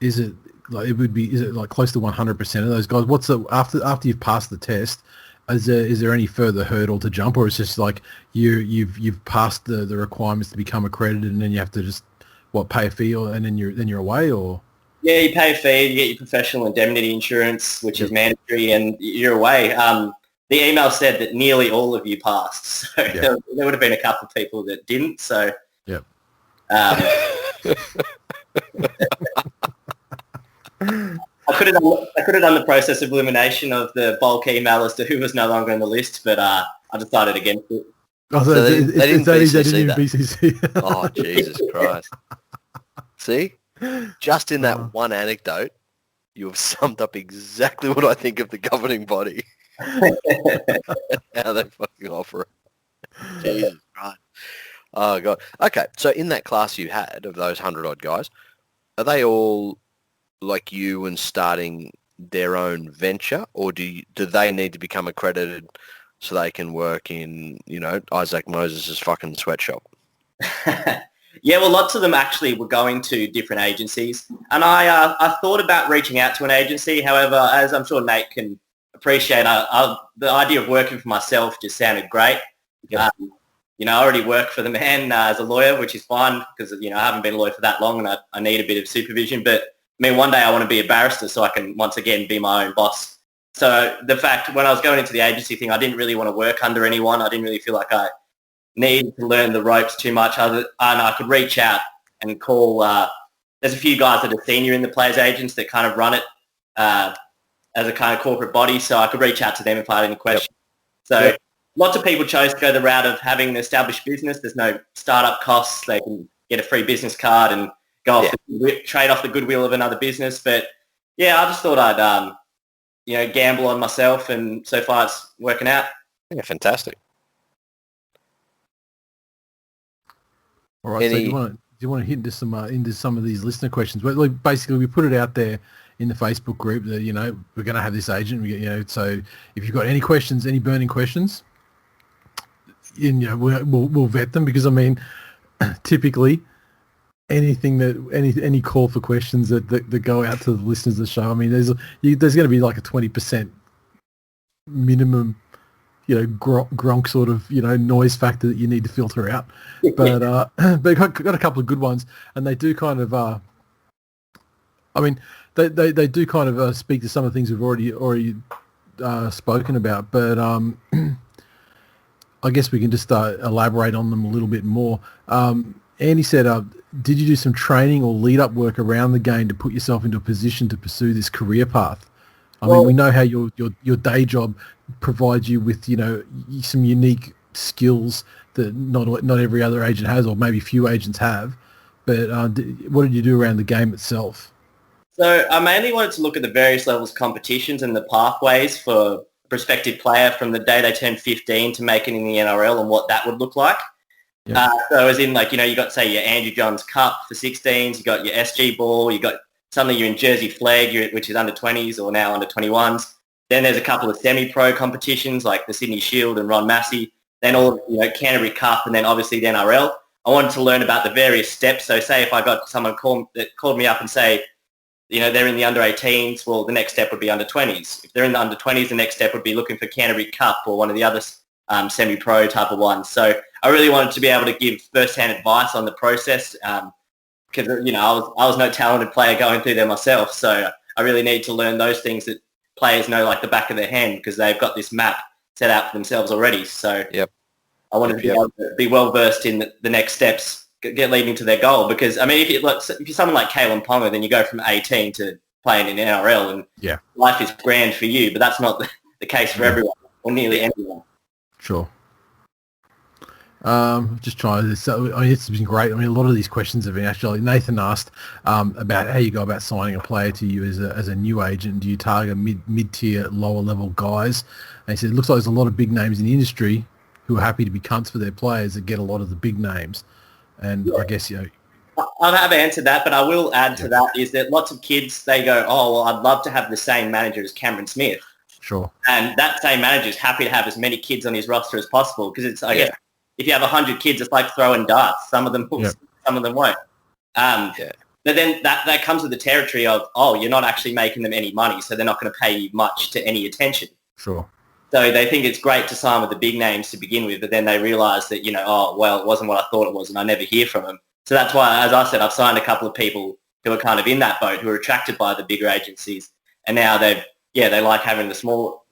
is it like close to 100% of those guys? What's after you've passed the test? Is there any further hurdle to jump, or it's just like you've passed the requirements to become accredited, and then you have to just pay a fee, and then you're away, or? Yeah, you pay a fee, you get your professional indemnity insurance, which is mandatory, and you're away. The email said that nearly all of you passed, so there would have been a couple of people that didn't. So I could have done the process of elimination of the bulk email as to who was no longer on the list, but I decided against it. Oh, so they didn't BCC that. BCC. Oh, Jesus Christ. See? Just in that one anecdote, you have summed up exactly what I think of the governing body. How they fucking offer it. Jesus Christ. Oh, God. Okay, so in that class you had of those 100-odd guys, are they all like you and starting their own venture, or do they need to become accredited so they can work in, Isaac Moses' fucking sweatshop? Yeah, well, lots of them actually were going to different agencies, and I thought about reaching out to an agency. However, as I'm sure Nate can appreciate, the idea of working for myself just sounded great. Yep. I already work for the man as a lawyer, which is fine because, I haven't been a lawyer for that long and I need a bit of supervision. But, one day I want to be a barrister so I can, once again, be my own boss. So the fact, when I was going into the agency thing, I didn't really want to work under anyone. I didn't really feel like I needed to learn the ropes too much. And I could reach out and call, there's a few guys that are senior in the players' agents that kind of run it as a kind of corporate body. So I could reach out to them if I had any questions. So lots of people chose to go the route of having an established business. There's no startup costs. They can get a free business card and go off trade off the goodwill of another business. But I just thought I'd gamble on myself, and so far it's working out. Yeah, fantastic. All right. So do you want you want to hit into some of these listener questions? But like, basically, we put it out there in the Facebook group that we're going to have this agent. So if you've got any questions, any burning questions, we'll vet them, because I mean, typically anything any call for questions that go out to the listeners of the show. I mean, there's going to be like a 20% minimum, Gronk sort of, noise factor that you need to filter out. But but got a couple of good ones, and they do kind of, I mean, they do kind of speak to some of the things we've already spoken about. But I guess we can just elaborate on them a little bit more. Andy said, did you do some training or lead-up work around the game to put yourself into a position to pursue this career path? I mean, we know how your day job provides you with, some unique skills that not every other agent has, or maybe few agents have. But what did you do around the game itself? So I mainly wanted to look at the various levels of competitions and the pathways for a prospective player from the day they turn 15 to make it in the NRL, and what that would look like. Yep. So as in, like, you got, say, your Andrew Johns Cup for 16s, you got your SG Ball, you got suddenly you're in Jersey Flag, which is under 20s or now under 21s. Then there's a couple of semi-pro competitions like the Sydney Shield and Ron Massey. Then all, Canterbury Cup, and then obviously the NRL. I wanted to learn about the various steps. So say if I got someone that called me up and say, they're in the under 18s, well, the next step would be under 20s. If they're in the under 20s, the next step would be looking for Canterbury Cup or one of the other semi-pro type of ones. So I really wanted to be able to give first-hand advice on the process, because I was no talented player going through there myself. So I really need to learn those things that players know like the back of their hand, because they've got this map set out for themselves already. So I wanted to be able to be well versed in the next steps, get leading to their goal. Because I mean, if you're someone like Kalen Ponga, then you go from 18 to playing in NRL, and life is grand for you. But that's not the case for everyone, or nearly anyone. Sure. Just trying this. I mean, it's been great. I mean, a lot of these questions have been actually. Nathan asked about how you go about signing a player to you as a new agent. Do you target mid-tier, lower level guys? And he said, it looks like there's a lot of big names in the industry who are happy to be cunts for their players that get a lot of the big names. And I guess, I have answered that, but I will add to that is that lots of kids, they go, oh, well, I'd love to have the same manager as Cameron Smith. Sure. And that same manager is happy to have as many kids on his roster as possible, because it's, I guess, if you have 100 kids, it's like throwing darts. Some of them will, some of them won't. But then that comes with the territory of, you're not actually making them any money, so they're not going to pay you much to any attention. Sure. So they think it's great to sign with the big names to begin with, but then they realise that, it wasn't what I thought it was, and I never hear from them. So that's why, as I said, I've signed a couple of people who are kind of in that boat, who are attracted by the bigger agencies, and now they like having the small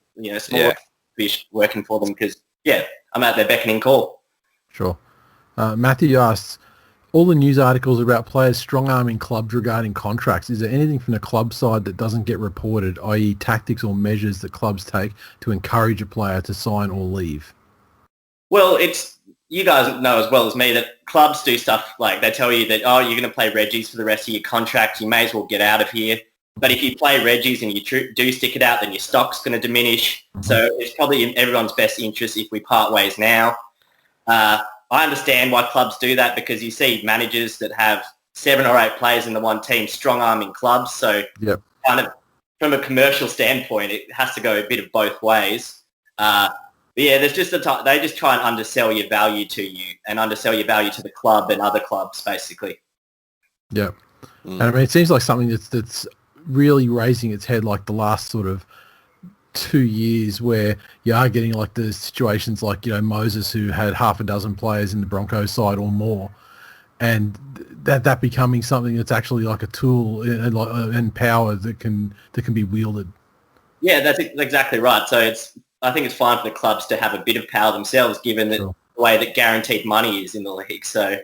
fish working for them, because, I'm at their beckoning call. Sure. Matthew asks, all the news articles about players strong-arming clubs regarding contracts, is there anything from the club side that doesn't get reported, i.e. tactics or measures that clubs take to encourage a player to sign or leave? Well, you guys know as well as me that clubs do stuff like they tell you that, you're going to play Reggies for the rest of your contract, you may as well get out of here. But if you play Reggies and you do stick it out, then your stock's going to diminish. Mm-hmm. So it's probably in everyone's best interest if we part ways now. I understand why clubs do that, because you see managers that have 7 or 8 players in the one team strong-arming clubs. So kind of from a commercial standpoint, it has to go a bit of both ways. There's just they just try and undersell your value to you and undersell your value to the club and other clubs, basically. Yeah. And I mean, it seems like something that's really raising its head like the last sort of 2 years, where you are getting like the situations like, Moses, who had half a dozen players in the Broncos side or more, and that becoming something that's actually like a tool and power that can be wielded. Yeah, that's exactly right. So I think it's fine for the clubs to have a bit of power themselves, given that the way that guaranteed money is in the league. So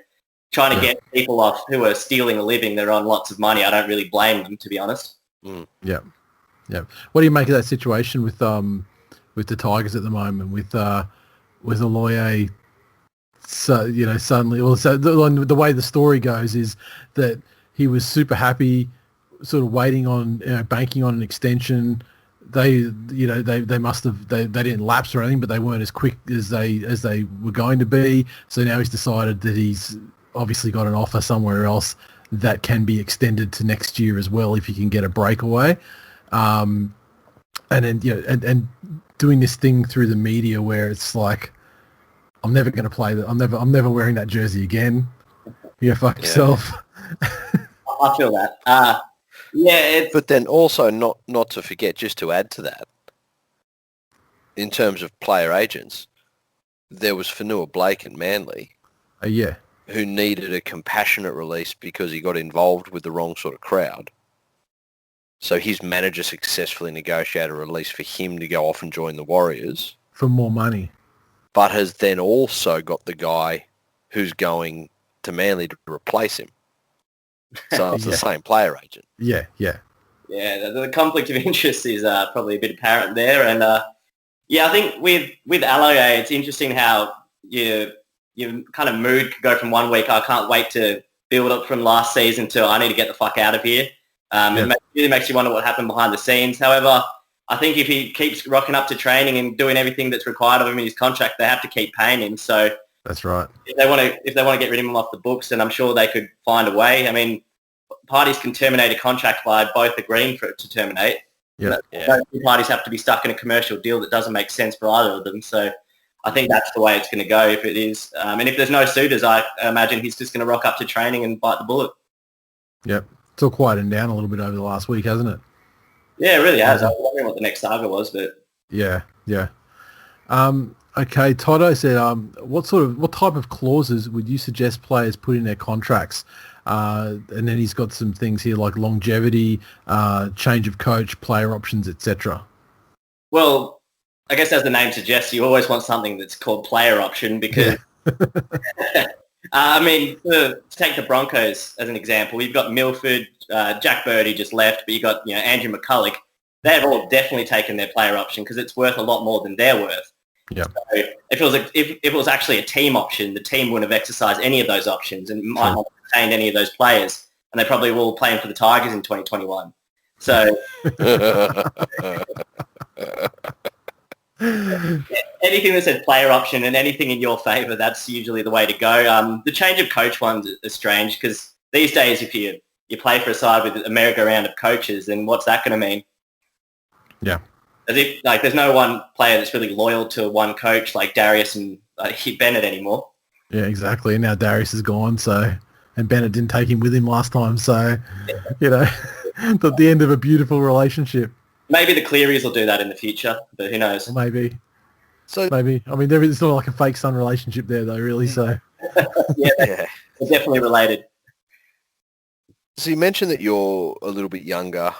trying to get people off who are stealing a living, they're on lots of money, I don't really blame them, to be honest. Yeah. Yeah. What do you make of that situation with the Tigers at the moment, with Aloye? So suddenly, the way the story goes is that he was super happy, sort of waiting on, banking on an extension. They must have they didn't lapse or anything, but they weren't as quick as they were going to be. So now he's decided that he's obviously got an offer somewhere else that can be extended to next year as well if he can get a breakaway. And then and doing this thing through the media where it's like, I'm never going to play that. I'm never wearing that jersey again. Fuck yourself. I feel that. But then also not to forget, just to add to that, in terms of player agents, there was Fanua Blake at Manly. Who needed a compassionate release because he got involved with the wrong sort of crowd. So his manager successfully negotiated a release for him to go off and join the Warriors. For more money. But has then also got the guy who's going to Manly to replace him. So it's the same player agent. Yeah. The conflict of interest is probably a bit apparent there. And I think with Alloy, it's interesting how your kind of mood could go from one week, I can't wait to build up from last season, to I need to get the fuck out of here. It really makes you wonder what happened behind the scenes. However, I think if he keeps rocking up to training and doing everything that's required of him in his contract, they have to keep paying him. So that's right. If they want to get rid of him off the books, then I'm sure they could find a way. I mean, parties can terminate a contract by both agreeing for it to terminate. Both parties have to be stuck in a commercial deal that doesn't make sense for either of them. So I think that's the way it's going to go if it is. And if there's no suitors, I imagine he's just going to rock up to training and bite the bullet. Yep. It's all quieted down a little bit over the last week, hasn't it? Yeah, it really has. I was wondering what the next saga was, but... Yeah. Okay, Toto said, what type of clauses would you suggest players put in their contracts? And then he's got some things here like longevity, change of coach, player options, etc. Well, I guess as the name suggests, you always want something that's called player option because... I mean, to take the Broncos as an example, you've got Milford, Jack Birdie just left, but you've got Andrew McCulloch. They've all definitely taken their player option because it's worth a lot more than they're worth. Yeah. So if it was actually a team option, the team wouldn't have exercised any of those options and might not have retained any of those players, and they probably were all playing for the Tigers in 2021. So anything that says player option and anything in your favour, that's usually the way to go. The change of coach ones are strange because these days, if you play for a side with a merry-go-round of coaches, then what's that going to mean? Yeah. As if there's no one player that's really loyal to one coach like Darius and Bennett anymore. Yeah, exactly. And now Darius is gone, and Bennett didn't take him with him last time, so at the end of a beautiful relationship. Maybe the Clearys will do that in the future, but who knows? Well, maybe. I mean, it's not like a fake son relationship there, though, really. So they're definitely related. So you mentioned that you're a little bit younger,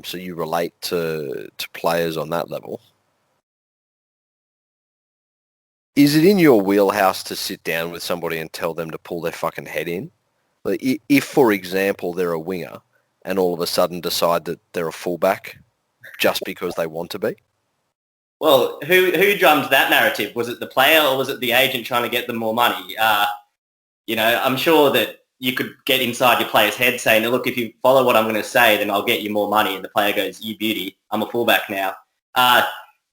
so you relate to players on that level. Is it in your wheelhouse to sit down with somebody and tell them to pull their fucking head in? Like, if, for example, they're a winger and all of a sudden decide that they're a fullback just because they want to be? Well, who drummed that narrative? Was it the player or was it the agent trying to get them more money? I'm sure that you could get inside your player's head saying, look, if you follow what I'm going to say, then I'll get you more money. And the player goes, you beauty, I'm a fullback now.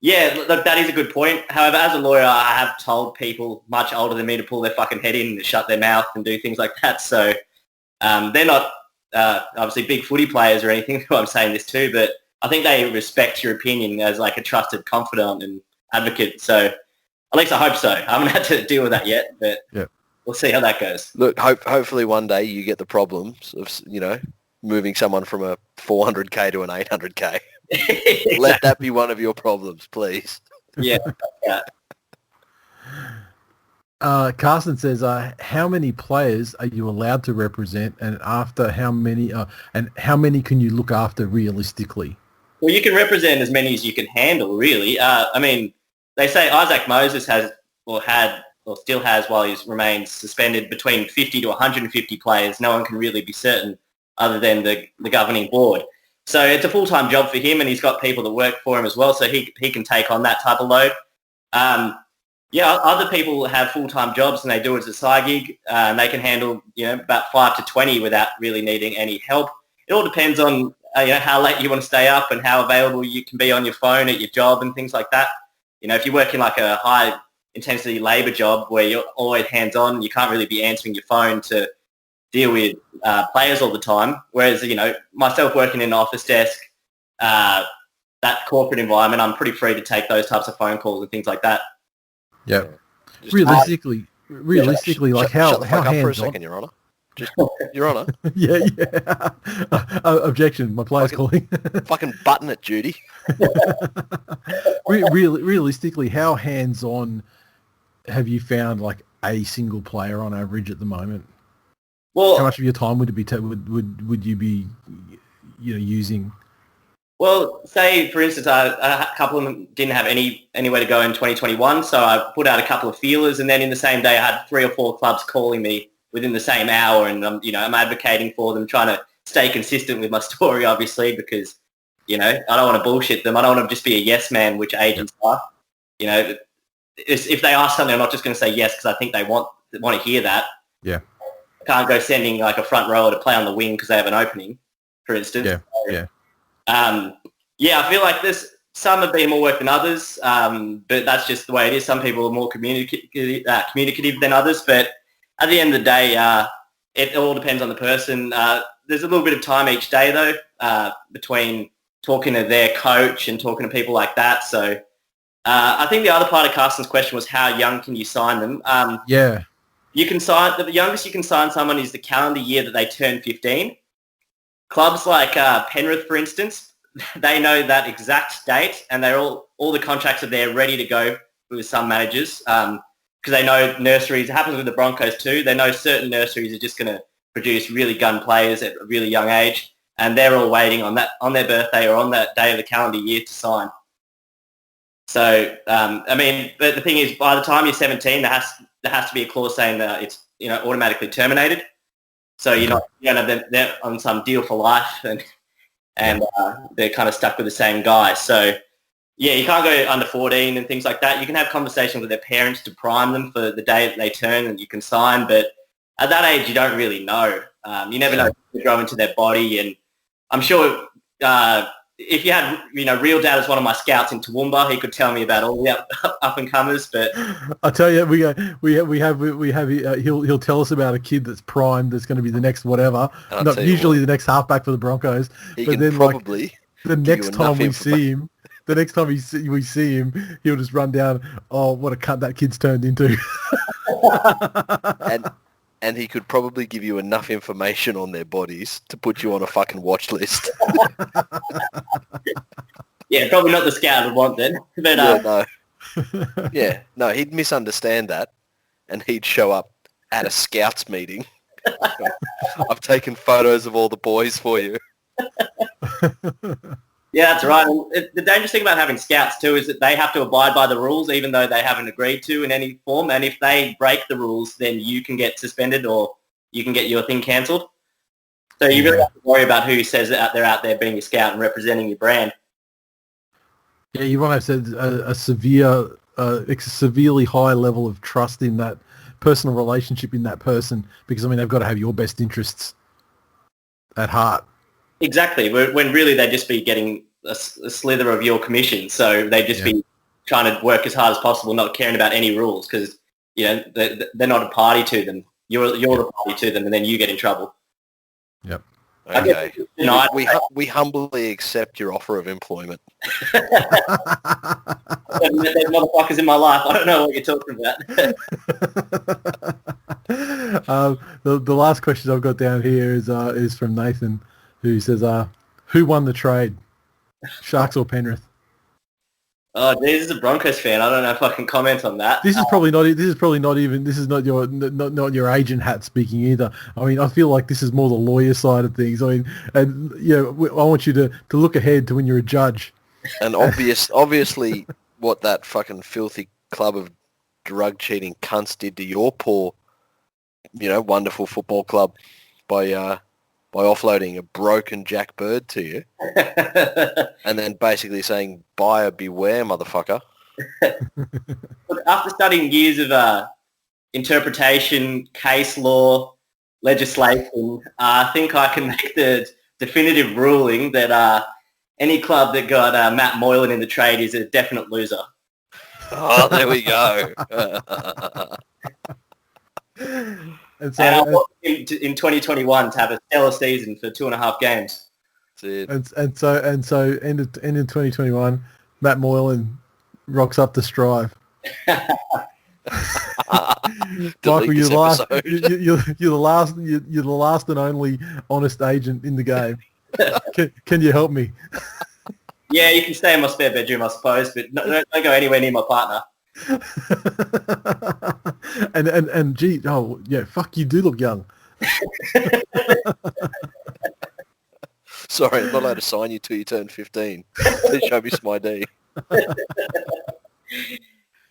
Look, that is a good point. However, as a lawyer, I have told people much older than me to pull their fucking head in and shut their mouth and do things like that. So they're not obviously big footy players or anything who I'm saying this to, but I think they respect your opinion as like a trusted confidant and advocate. So at least I hope so. I haven't had to deal with that yet, but we'll see how that goes. Look, hopefully one day you get the problems of, moving someone from a 400K to an 800K. Exactly. Let that be one of your problems, please. Yeah. Carson says, how many players are you allowed to represent, and after how many can you look after realistically? Well, you can represent as many as you can handle, really. I mean, they say Isaac Moses had or still has, while he's remained suspended, between 50 to 150 players. No one can really be certain other than the governing board. So it's a full-time job for him, and he's got people that work for him as well, so he can take on that type of load. Other people have full-time jobs and they do it as a side gig, and they can handle about 5 to 20 without really needing any help. It all depends on how late you want to stay up and how available you can be on your phone at your job and things like that. If you work in like a high intensity labour job where you're always hands-on. You can't really be answering your phone to deal with players all the time. Whereas, myself working in an office desk, that corporate environment, I'm pretty free to take those types of phone calls and things like that. Yeah. Realistically, like how shut the fuck up for a hands-on? second, Your Honour. Just, Your Honour. Yeah. Objection. My player's calling. Fucking button it, Judy. Realistically, how hands-on have you found like a single player on average at the moment? Well, how much of your time would it be? Would you be, using? Well, say for instance, a couple of them didn't have anywhere to go in 2021, so I put out a couple of feelers, and then in the same day, I had 3 or 4 clubs calling me within the same hour, and I'm advocating for them, trying to stay consistent with my story, obviously, because I don't want to bullshit them. I don't want to just be a yes man, which agents are. If they ask something, I'm not just going to say yes because I think they want to hear that. Yeah. I can't go sending like a front rower to play on the wing because they have an opening, for instance. Yeah. Yeah. I feel like some have been more work than others, but that's just the way it is. Some people are more communicative than others, but at the end of the day, it all depends on the person. There's a little bit of time each day, though, between talking to their coach and talking to people like that. So I think the other part of Carsten's question was how young can you sign them? You can sign, the youngest you can sign someone is the calendar year that they turn 15. Clubs like Penrith, for instance, they know that exact date, and they're all the contracts are there ready to go with some managers because they know nurseries. It happens with the Broncos too. They know certain nurseries are just going to produce really gun players at a really young age, and they're all waiting on their birthday or on that day of the calendar year to sign. So, but the thing is, by the time you're 17, there has to be a clause saying that it's automatically terminated. So you don't have them they're on some deal for life, and they're kind of stuck with the same guy. So yeah, you can't go under 14 and things like that. You can have conversations with their parents to prime them for the day that they turn, and you can sign. But at that age, you don't really know. You never know to grow into their body, and I'm sure. If you had, Real Dad is one of my scouts in Toowoomba, he could tell me about all the up and comers. But I tell you, he'll tell us about a kid that's primed, that's going to be the next whatever. Not usually the next halfback for the Broncos. But then probably the next time we see him, we see him, he'll just run down. Oh, what a cunt that kid's turned into. And he could probably give you enough information on their bodies to put you on a fucking watch list. Yeah, probably not the scout would want then. But, no, he'd misunderstand that, and he'd show up at a scouts meeting. I've taken photos of all the boys for you. Yeah, that's right. The dangerous thing about having scouts too is that they have to abide by the rules even though they haven't agreed to in any form. And if they break the rules, then you can get suspended or you can get your thing cancelled. So you really have to worry about who says that they're out there being a scout and representing your brand. Yeah, you want to have a severely high level of trust in that personal relationship in that person because, they've got to have your best interests at heart. Exactly, when really they'd just be getting a slither of your commission. So they'd just be trying to work as hard as possible, not caring about any rules because, they're not a party to them. You're the party to them, and then you get in trouble. Yep. Okay. We humbly accept your offer of employment. There's motherfuckers in my life. I don't know what you're talking about. The last question I've got down here is from Nathan, who says, "Who won the trade, Sharks or Penrith?" Oh, this is a Broncos fan. I don't know if I can comment on that. This is probably not. This is not your agent hat speaking either. I feel like this is more the lawyer side of things. I want you to look ahead to when you're a judge. And obviously, what that fucking filthy club of drug cheating cunts did to your poor, wonderful football club by offloading a broken Jack Bird to you and then basically saying, buyer beware, motherfucker. Look, after studying years of interpretation, case law, legislation, I think I can make the definitive ruling that any club that got Matt Moylan in the trade is a definite loser. Oh, there we go. And And I so, want him in 2021 to have a stellar season for 2.5 games. end of 2021, Matt Moylan rocks up to Strive. Michael, you're the last and only honest agent in the game. Can you help me? Yeah, you can stay in my spare bedroom, I suppose, but don't go anywhere near my partner. and gee, oh yeah, fuck, you do look young. Sorry, I'm not allowed to sign you till you turn 15. Please show me some ID.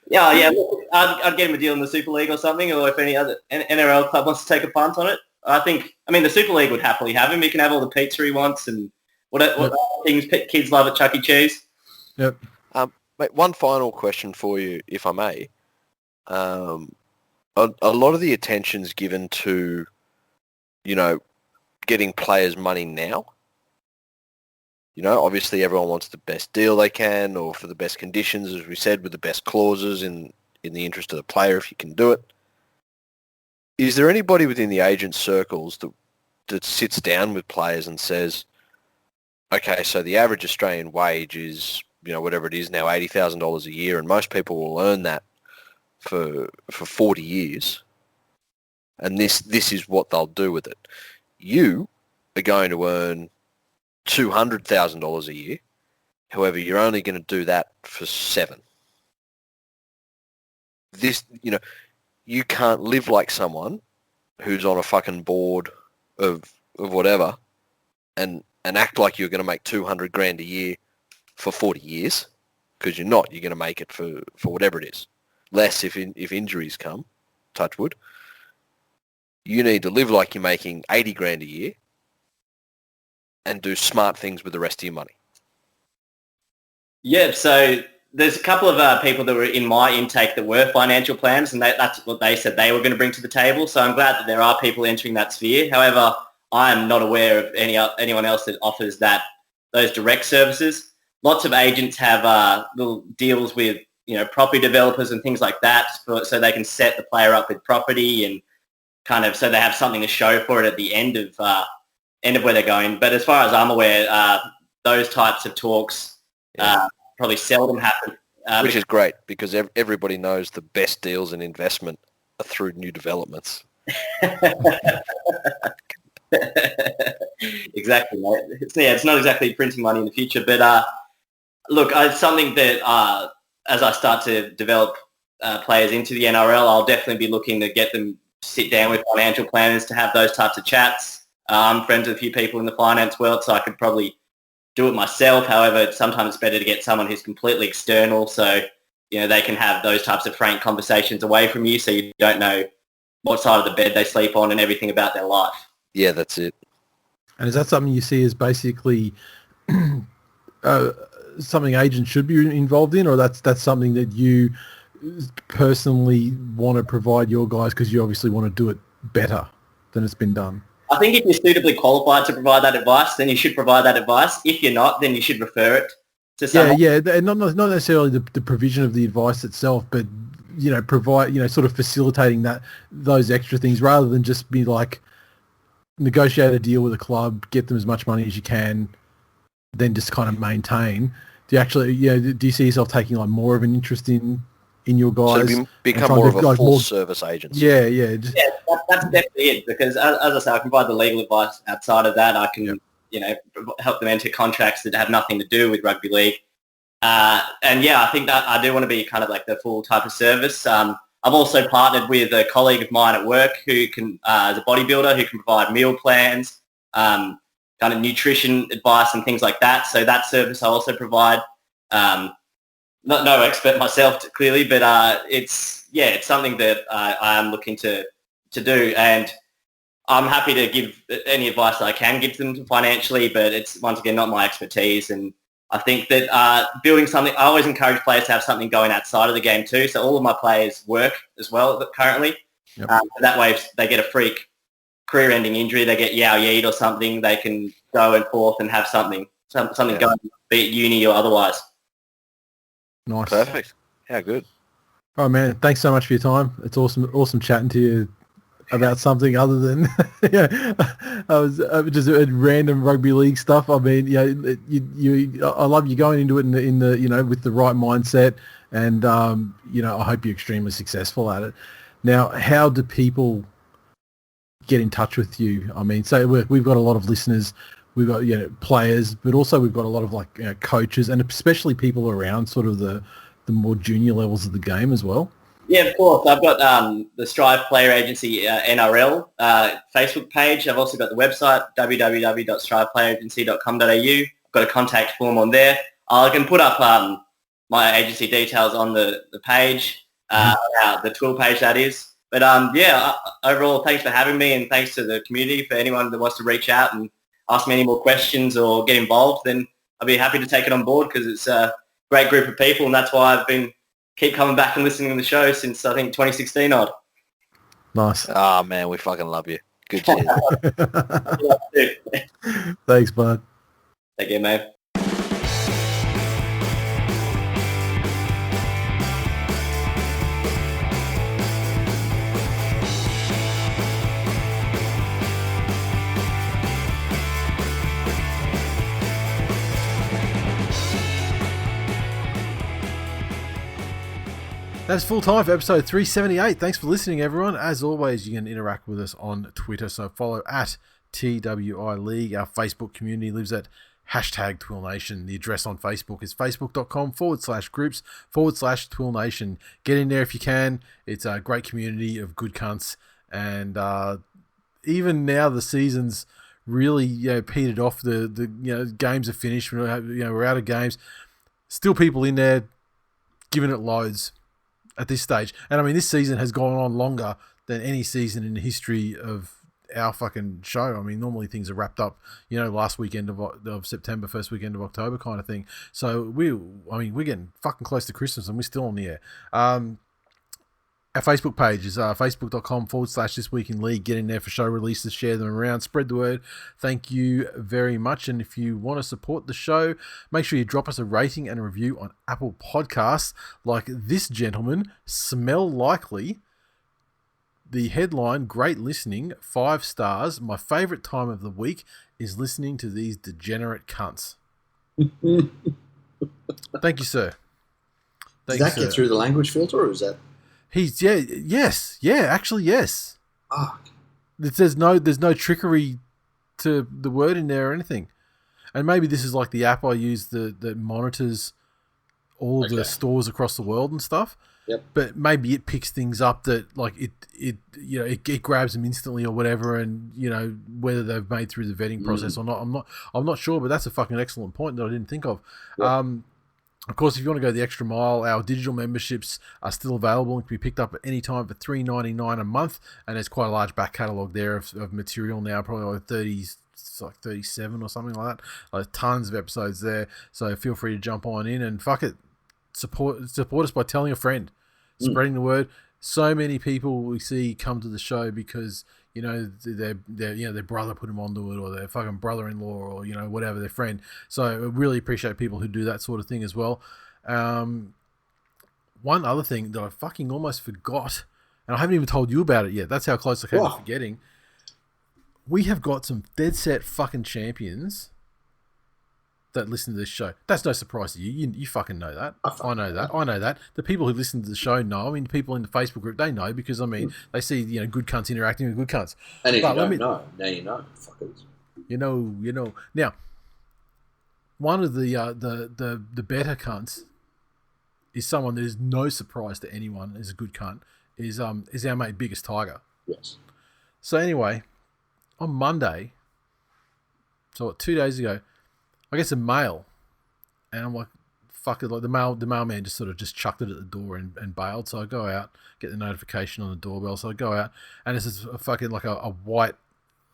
Yeah. Look, I'd get him a deal in the Super League or something, or if any other NRL club wants to take a punt on it. The Super League would happily have him. He can have all the pizza he wants and what things kids love at Chuck E. Cheese. Yep. Mate, one final question for you, if I may. A lot of the attention's given to, getting players money now. Obviously everyone wants the best deal they can, or for the best conditions, as we said, with the best clauses in the interest of the player if you can do it. Is there anybody within the agent circles that sits down with players and says, okay, so the average Australian wage is, whatever it is now, $80,000 a year, and most people will earn that for 40 years, and this is what they'll do with it. You are going to earn $200,000 a year. However, you're only going to do that for 7. You can't live like someone who's on a fucking board of whatever and act like you're going to make 200 grand a year for 40 years, because you're not. You're going to make it for whatever it is. Less if injuries come, touch wood. You need to live like you're making 80 grand a year and do smart things with the rest of your money. Yeah, so there's a couple of people that were in my intake that were financial planners, and that's what they said they were going to bring to the table. So I'm glad that there are people entering that sphere. However, I am not aware of anyone else that offers those direct services. Lots of agents have little deals with property developers and things like that, so they can set the player up with property and kind of so they have something to show for it at the end of where they're going. But as far as I'm aware, those types of talks probably seldom happen. Which is great, because everybody knows the best deals in investment are through new developments. Exactly, mate. It's not exactly printing money in the future, but look, it's something that as I start to develop players into the NRL, I'll definitely be looking to get them to sit down with financial planners to have those types of chats. I'm friends with a few people in the finance world, so I could probably do it myself. However, sometimes it's better to get someone who's completely external, so they can have those types of frank conversations away from you, so you don't know what side of the bed they sleep on and everything about their life. Yeah, that's it. And is that something you see as basically something agents should be involved in, or that's something that you personally want to provide your guys because you obviously want to do it better than it's been done? I think if you're suitably qualified to provide that advice, then you should provide that advice. If you're not, then you should refer it to someone. Yeah, and not necessarily the provision of the advice itself, but provide sort of facilitating those extra things rather than just be like negotiate a deal with a club, get them as much money as you can, then just kind of maintain. Do you actually do you see yourself taking like more of an interest in your guys? So become more of a full service agency. Yeah. That's definitely it, because as I say, I can provide the legal advice. Outside of that, I can help them enter contracts that have nothing to do with rugby league. And yeah, I think that I do want to be kind of like the full type of service. I've also partnered with a colleague of mine at work who can, as a bodybuilder, who can provide meal plans, kind of nutrition advice and things like that. So that service I also provide. No expert myself, clearly, but it's something that I am looking to do, and I'm happy to give any advice that I can give them financially, but it's once again not my expertise. And I think that building something, I always encourage players to have something going outside of the game too. So all of my players work as well currently. Yep. That way, if they get a freak career-ending injury, they get Yao Yeet or something, they can go and forth and have something going, be it uni or otherwise. Nice. Perfect. How good. Oh man, thanks so much for your time. It's awesome chatting to you about something other than I was just random rugby league stuff. I mean, I love you going into it in the with the right mindset, and I hope you're extremely successful at it. Now, how do people get in touch with you? I mean, so we've got a lot of listeners, we've got players, but also we've got a lot of coaches, and especially people around sort of the more junior levels of the game as well. Yeah, of course. I've got the Strive Player Agency NRL Facebook page. I've also got the website, www.striveplayeragency.com.au. I've got a contact form on there. I can put up my agency details on the page, the TWiL page that is. But overall, thanks for having me, and thanks to the community. For anyone that wants to reach out and ask me any more questions or get involved, then I'll be happy to take it on board, because it's a great group of people, and that's why I've keep coming back and listening to the show since, I think, 2016 odd. Nice. Oh, man, we fucking love you. Good shit. Thanks, bud. Take care, mate. That's full time for episode 378. Thanks for listening, everyone. As always, you can interact with us on Twitter, so follow at TWI League. Our Facebook community lives at #TwilNation. The address on Facebook is facebook.com/groups/TwilNation. Get in there if you can. It's a great community of good cunts, and even now the season's really petered off. The games are finished. We're out of games. Still people in there giving it loads at this stage. And I mean, this season has gone on longer than any season in the history of our fucking show. I mean, normally things are wrapped up, last weekend of September, first weekend of October kind of thing. So we're getting fucking close to Christmas and we're still on the air. Our Facebook page is facebook.com/This Week in League. Get in there for show releases, share them around, spread the word. Thank you very much. And if you want to support the show, make sure you drop us a rating and a review on Apple Podcasts, like this gentleman, Smell Likely. The headline, great listening, 5 stars. My favourite time of the week is listening to these degenerate cunts. Thank you, sir. Does that get through the language filter, or is that... Yes, actually, yes. Fuck. There's no trickery to the word in there or anything. And maybe this is like the app I use that monitors all of the stores across the world and stuff. Yep. But maybe it picks things up that like it grabs them instantly or whatever, and whether they've made through the vetting process or not. I'm not sure, but that's a fucking excellent point that I didn't think of. Yep. Of course, if you want to go the extra mile, our digital memberships are still available and can be picked up at any time for $3.99 a month. And there's quite a large back catalogue there of material now, probably like 37 or something like that. Like tons of episodes there. So feel free to jump on in and fuck it. Support us by telling a friend, spreading the word. So many people we see come to the show because their brother put them onto it, or their fucking brother-in-law, or whatever, their friend. So I really appreciate people who do that sort of thing as well. One other thing that I fucking almost forgot, and I haven't even told you about it yet. That's how close I came to forgetting. We have got some dead set fucking champions that listen to this show. That's no surprise to you. You fucking know that. I know that. The people who listen to the show know. I mean, the people in the Facebook group, they know, because I mean, they see good cunts interacting with good cunts. And if you don't know, now you know, fuckers. You know. Now, one of the better cunts is someone that is no surprise to anyone is a good cunt. Is our mate Biggest Tiger. Yes. So anyway, on Monday, so 2 days ago, I get some mail, and I'm like, fuck it, like the mailman just sort of just chucked it at the door and bailed. So I go out, get the notification on the doorbell. So I go out, and it's just a fucking like a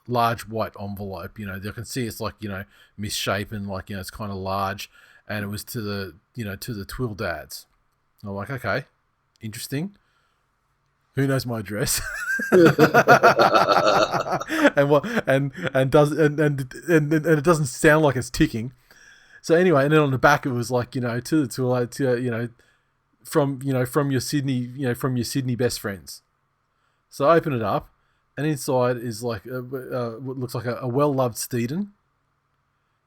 large white envelope. You can see it's like, misshapen, like, it's kind of large, and it was to the TWiL dads. And I'm like, okay, interesting. Who knows my address? and it doesn't sound like it's ticking. So anyway, and then on the back it was like, to the TWiL, from your Sydney best friends. So I open it up, and inside is like what looks like a well-loved Steeden,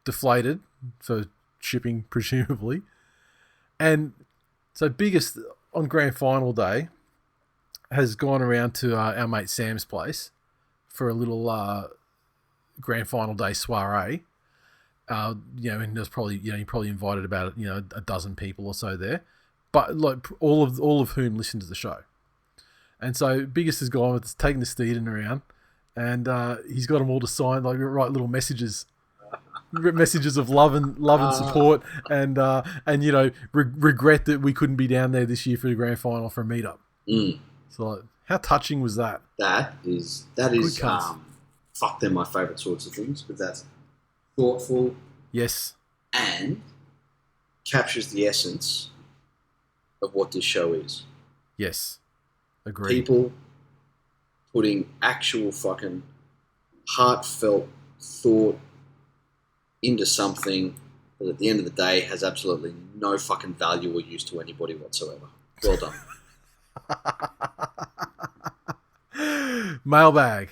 deflated for shipping presumably, and so biggest on grand final day has gone around to our mate Sam's place for a little grand final day soiree. And there's probably he probably invited about a dozen people or so there, but like all of whom listened to the show. And so biggest has gone with taking the Steeden around, and he's got them all to sign, like write little messages of love and support, and regret that we couldn't be down there this year for the grand final for a meetup. So like, how touching was that? That is fuck, they're my favourite sorts of things, because that's thoughtful, yes, and captures the essence of what this show is. Yes, agreed. People putting actual fucking heartfelt thought into something that at the end of the day has absolutely no fucking value or use to anybody whatsoever. Well done. Mailbag.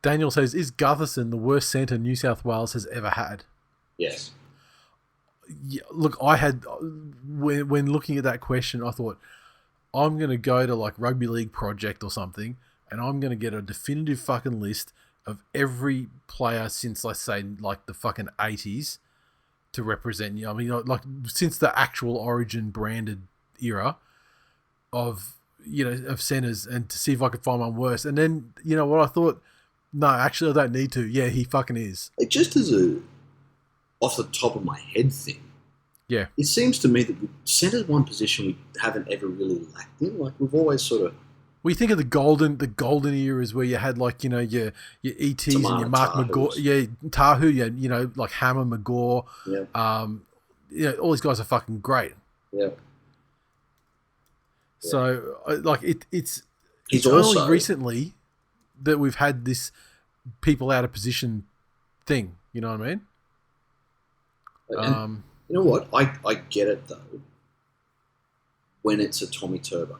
Daniel says, is Gutherson the worst centre New South Wales has ever had? Yes. Yeah, look, I had, when looking at that question, I thought, I'm going to go to like Rugby League Project or something, and I'm going to get a definitive fucking list of every player since, let's say, like the fucking 80s to represent you. I mean, like since the actual Origin branded era of centres, and to see if I could find one worse. And then, you know what, I thought, no, actually I don't need to. Yeah, he fucking is. It just as a off the top of my head thing. Yeah. It seems to me that centre's one position we haven't ever really lacked in. Like, we've always sort of... Well, you think of the golden eras where you had like, your ETs and your Mark McGaw, Tahu, like Hammer, McGaw, all these guys are fucking great. Yeah. So like it's also only recently that we've had this people out of position thing. You know what I mean? And you know what? I get it though. When it's a Tommy Turbo.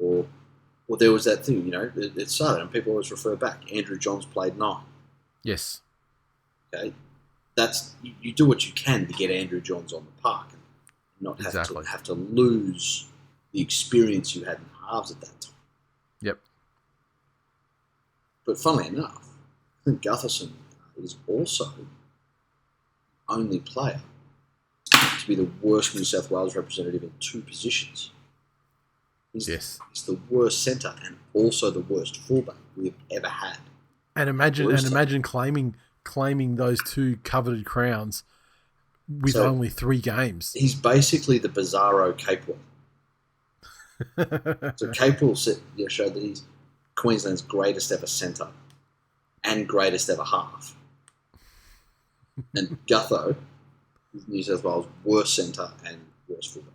Or there was that thing, it started and people always refer back. Andrew Johns played 9. Yes. Okay. That's you do what you can to get Andrew Johns on the park and not have to lose the experience you had in halves at that time. Yep. But funnily enough, I think Gutherson is also the only player to be the worst New South Wales representative in 2 positions. He's the worst centre and also the worst fullback we've ever had. And imagine claiming those 2 coveted crowns with only 3 games. He's basically the bizarro Capewell. So Capewell showed that he's Queensland's greatest ever centre and greatest ever half. And Gutho is New South Wales' worst centre and worst fullback.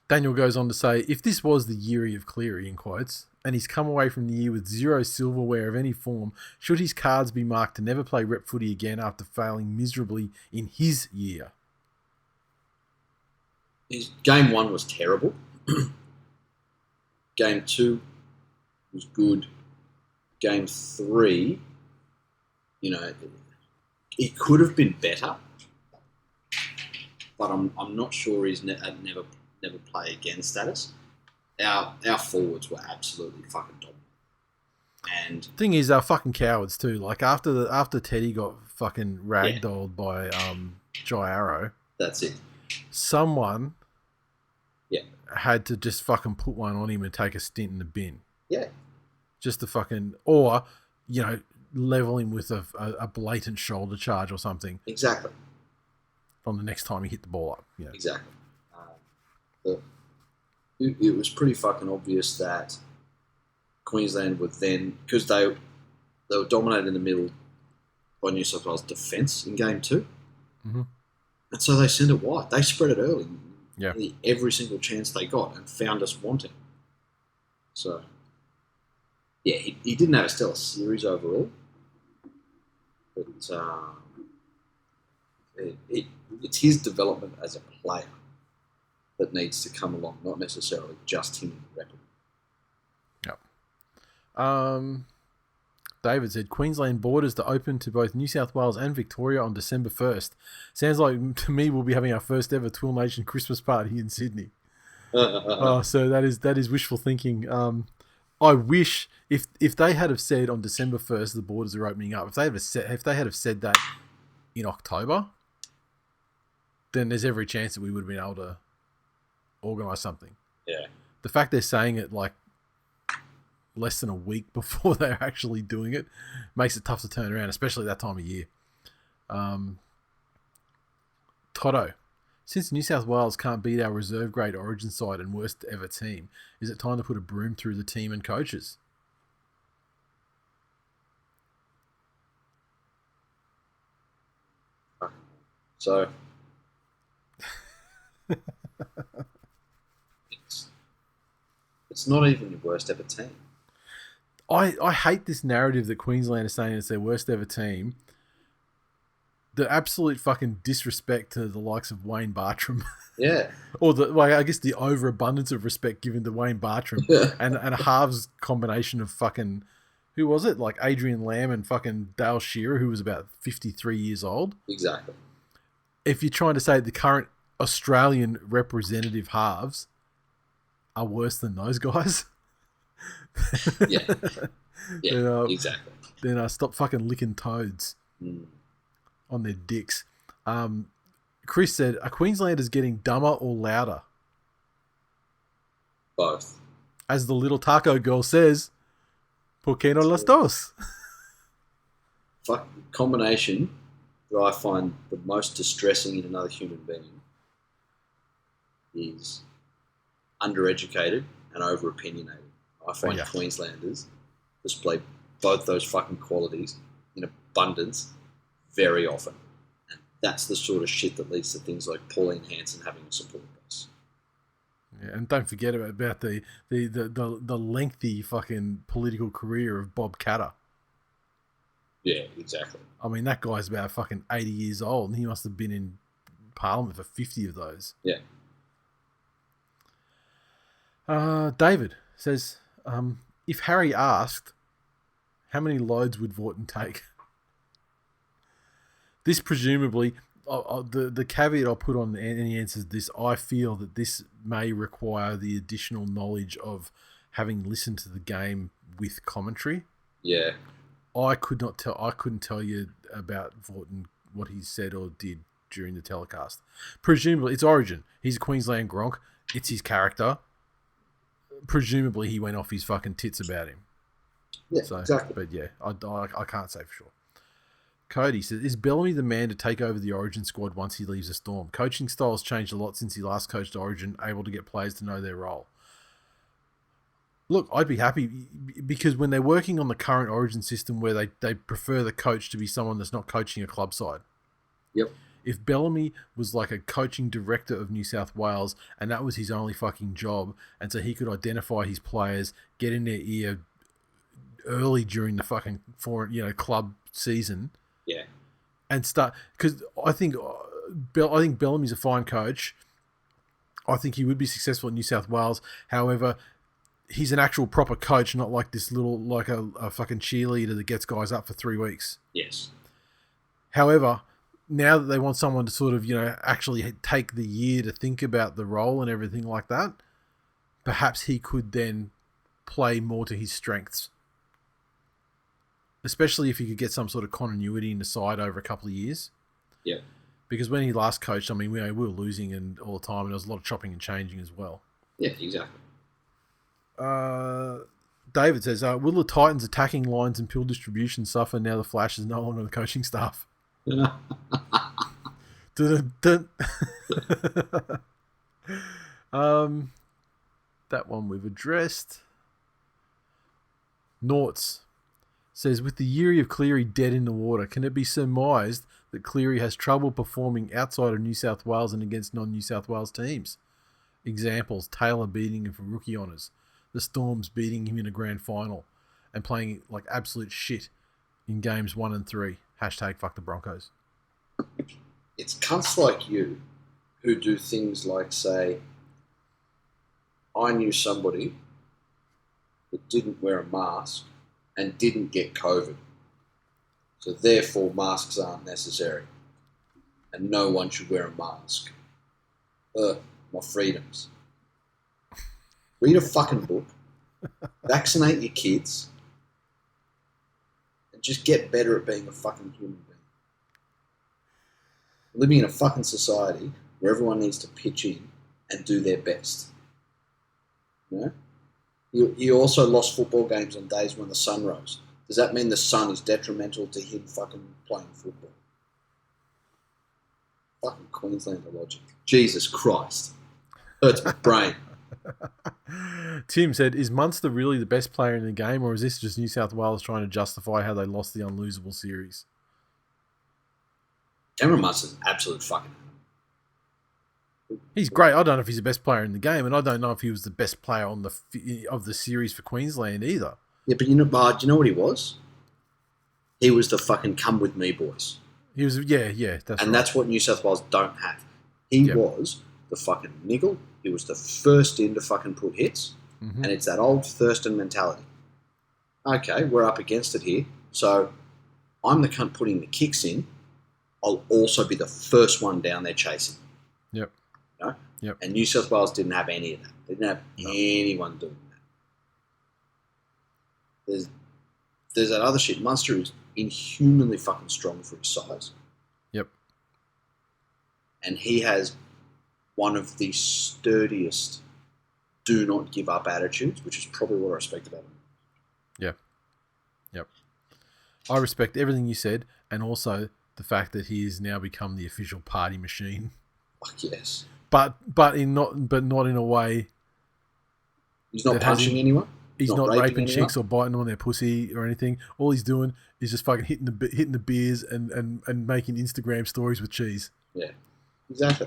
Daniel goes on to say, if this was the year of Cleary, in quotes, and he's come away from the year with 0 silverware of any form, should his cards be marked to never play rep footy again after failing miserably in his year? His game 1 was terrible. Game 2 was good. Game 3, it could have been better, but I'm not sure he's never play again status. Our forwards were absolutely fucking dominant. And thing is, they're fucking cowards too. Like after Teddy got fucking ragdolled by Jai Arrow. That's it. Someone had to just fucking put one on him and take a stint in the bin. Yeah. Just to fucking, or, level him with a blatant shoulder charge or something. Exactly. From the next time he hit the ball up. Yeah. Exactly. It was pretty fucking obvious that Queensland would then, because they were dominated in the middle by New South Wales defence in game 2. Mm-hmm. And so they sent it wide. They spread it early. Yeah. Every single chance they got and found us wanting. So, yeah, he didn't have a stellar series overall. But it's his development as a player that needs to come along, not necessarily just him in the record. Yep. David said, Queensland borders to open to both New South Wales and Victoria on December 1st. Sounds like, to me, we'll be having our first ever TWiL Nation Christmas party in Sydney. So that is wishful thinking. I wish if they had have said on December 1st the borders are opening up, if they had have said that in October, then there's every chance that we would have been able to organise something. Yeah. The fact they're saying it like less than a week before they're actually doing it makes it tough to turn around, especially that time of year. Toto, since New South Wales can't beat our reserve grade Origin side and worst ever team, is it time to put a broom through the team and coaches? So it's not even your worst ever team. I hate this narrative that Queensland is saying it's their worst ever team. The absolute fucking disrespect to the likes of Wayne Bartram. Yeah. Or I guess the overabundance of respect given to Wayne Bartram and a halves combination of fucking, who was it? Like Adrian Lamb and fucking Dale Shearer, who was about 53 years old. Exactly. If you're trying to say the current Australian representative halves are worse than those guys. Yeah. Yeah, exactly. Then stop fucking licking toads on their dicks. Chris said, are Queenslanders getting dumber or louder? Both. As the little taco girl says, ¿por qué no las dos? Combination that I find the most distressing in another human being is undereducated and over-opinionated. I find Queenslanders display both those fucking qualities in abundance very often. And that's the sort of shit that leads to things like Pauline Hanson having a support base. Yeah, and don't forget about the lengthy fucking political career of Bob Catter. Yeah, exactly. I mean, that guy's about fucking 80 years old, and he must have been in Parliament for 50 of those. Yeah. David says, if Harry asked, how many loads would Vorton take? This presumably, the caveat I'll put on any answers to this, I feel that this may require the additional knowledge of having listened to the game with commentary. Yeah. I couldn't tell you about Vorton, what he said or did during the telecast. Presumably, it's Origin. He's a Queensland Gronk. It's his character. Presumably, he went off his fucking tits about him. Yeah, exactly. But yeah, I can't say for sure. Cody says, is Bellamy the man to take over the Origin squad once he leaves the Storm? Coaching styles changed a lot since he last coached Origin, able to get players to know their role. Look, I'd be happy because when they're working on the current Origin system where they prefer the coach to be someone that's not coaching a club side. Yep. If Bellamy was like a coaching director of New South Wales and that was his only fucking job, and so he could identify his players, get in their ear early during the fucking club season, yeah, and start, because I think Bellamy's a fine coach. I think he would be successful in New South Wales. However, he's an actual proper coach, not like this little like a fucking cheerleader that gets guys up for 3 weeks. Yes. However, now that they want someone to sort of, actually take the year to think about the role and everything like that, perhaps he could then play more to his strengths. Especially if he could get some sort of continuity in the side over a couple of years. Yeah. Because when he last coached, I mean, we were losing and all the time, and there was a lot of chopping and changing as well. Yeah, exactly. David says, will the Titans' attacking lines and pill distribution suffer now the Flash is no longer the coaching staff? That one we've addressed. Norts says, with the Yuri of Cleary dead in the water, can it be surmised that Cleary has trouble performing outside of New South Wales and against non-New South Wales teams? Examples, Taylor beating him for rookie honours, the Storms beating him in a grand final, and playing like absolute shit in games 1 and 3. # fuck the Broncos. it's cunts like you who do things like say, I knew somebody that didn't wear a mask and didn't get COVID. So therefore masks aren't necessary. And no one should wear a mask. My freedoms. Read a fucking book. Vaccinate your kids. And just get better at being a fucking human being. Living in a fucking society where everyone needs to pitch in and do their best. You know? He also lost football games on days when the sun rose. Does that mean the sun is detrimental to him fucking playing football? Fucking Queenslander logic. Jesus Christ. Hurts my brain. Tim said, is Munster really the best player in the game, or is this just New South Wales trying to justify how they lost the unlosable series? Cameron Munster's an absolute fucking... He's great. I don't know if he's the best player in the game, and I don't know if he was the best player of the series for Queensland either. Yeah, but do you know what he was? He was the fucking come with me boys. He was, yeah, that's what New South Wales don't have. He was the fucking niggle. He was the first in to fucking put hits, and it's that old Thurston mentality. Okay, we're up against it here, so I'm the cunt putting the kicks in. I'll also be the first one down there chasing. Yep. You know? Yep. And New South Wales didn't have any of that. They didn't have anyone doing that. There's that other shit. Munster is inhumanly fucking strong for his size. Yep. And he has one of the sturdiest do not give up attitudes, which is probably what I respect about him. Yeah. Yep. I respect everything you said, and also the fact that he has now become the official party machine. Fuck yes. But not in a way. He's not punching anyone. He's not raping chicks or biting on their pussy or anything. All he's doing is just fucking hitting the beers and making Instagram stories with cheese. Yeah, exactly.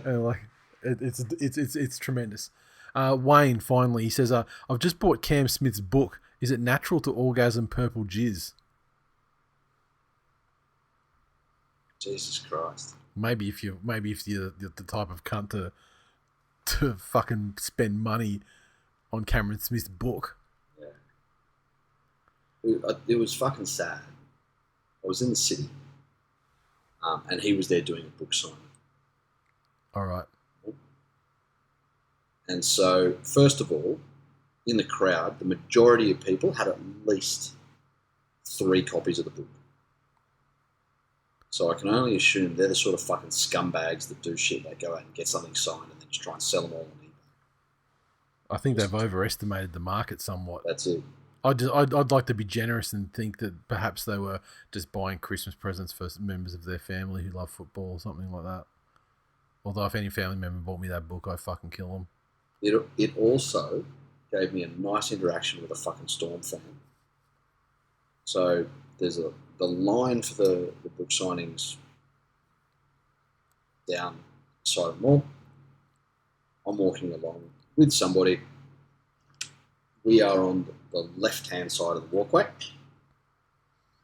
And it's tremendous. Wayne finally, he says, I've just bought Cam Smith's book. Is it natural to orgasm purple jizz? Jesus Christ. Maybe if you're the type of cunt to fucking spend money on Cameron Smith's book. It was fucking sad. I was in the city, and he was there doing a book signing. All right. And so, first of all, in the crowd, the majority of people had at least 3 copies of the book. So I can only assume they're the sort of fucking scumbags that do shit. They go out and get something signed and then just try and sell them all on eBay. I think they've overestimated the market somewhat. That's it. I'd like to be generous and think that perhaps they were just buying Christmas presents for members of their family who love football or something like that. Although if any family member bought me that book, I'd fucking kill them. It also gave me a nice interaction with a fucking Storm fan. So there's the line for the book signings down side of the mall. I'm walking along with somebody. We are on the left-hand side of the walkway,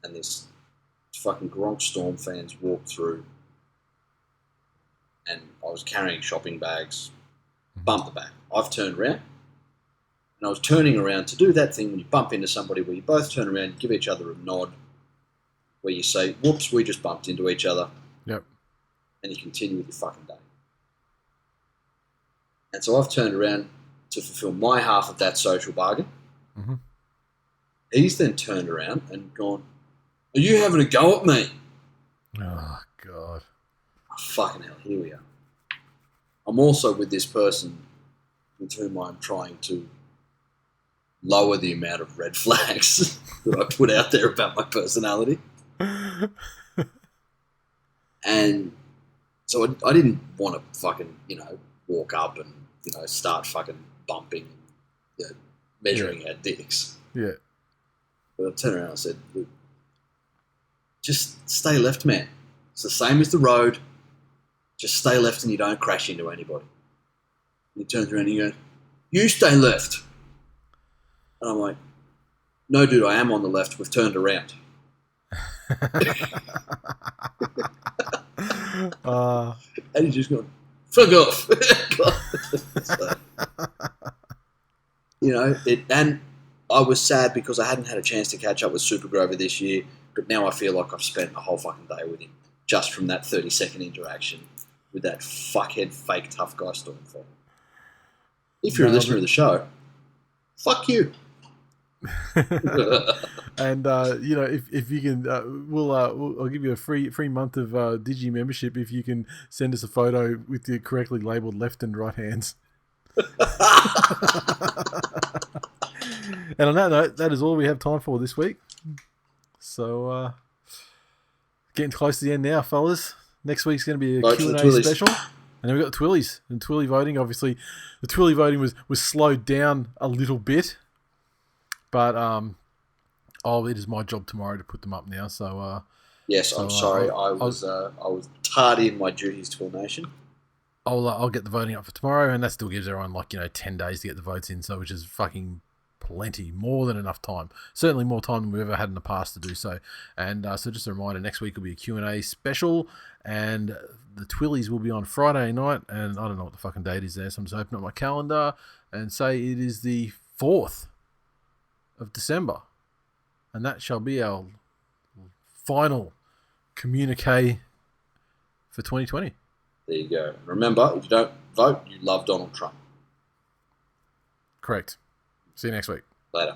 and this fucking Gronk Storm fans walked through, and I was carrying shopping bags, bumped the bag. I've turned around, and I was turning around to do that thing when you bump into somebody where you both turn around and give each other a nod, where you say, whoops, we just bumped into each other. Yep. And you continue with your fucking day. And so I've turned around to fulfill my half of that social bargain. Mm-hmm. He's then turned around and gone, are you having a go at me? Oh, God. Oh, fucking hell, here we are. I'm also with this person with whom I'm trying to lower the amount of red flags that I put out there about my personality. And so I didn't want to fucking, walk up and, start fucking bumping, measuring our dicks. Yeah. But I turned around and I said, look, just stay left, man. It's the same as the road. Just stay left and you don't crash into anybody. And he turns around and he goes, you stay left. And I'm like, no, dude, I am on the left. We've turned around. And he's just going, fuck off. So, and I was sad because I hadn't had a chance to catch up with Super Grover this year, but now I feel like I've spent a whole fucking day with him just from that 30-second interaction with that fuckhead fake tough guy Stormfall. If you're a listener of the show, fuck you. And if you can, I'll give you a free month of Digi membership if you can send us a photo with your correctly labelled left and right hands. And on that note, that is all we have time for this week. So, getting close to the end now, fellas. Next week's going to be a Q&A special. And then we've got the Twillies and Twilly voting. Obviously, the Twilly voting was slowed down a little bit. But it is my job tomorrow to put them up now. So yes, I'm sorry. I was tardy in my duties to Twill Nation. I'll get the voting up for tomorrow, and that still gives everyone 10 days to get the votes in. So which is fucking plenty, more than enough time. Certainly more time than we've ever had in the past to do so. And so just a reminder, next week will be a Q&A special, and the Twillies will be on Friday night. And I don't know what the fucking date is there, so I'm just opening up my calendar and say it is the 4th of December, and that shall be our final communique for 2020. There you go. Remember, if you don't vote, you love Donald Trump. Correct. See you next week. Later.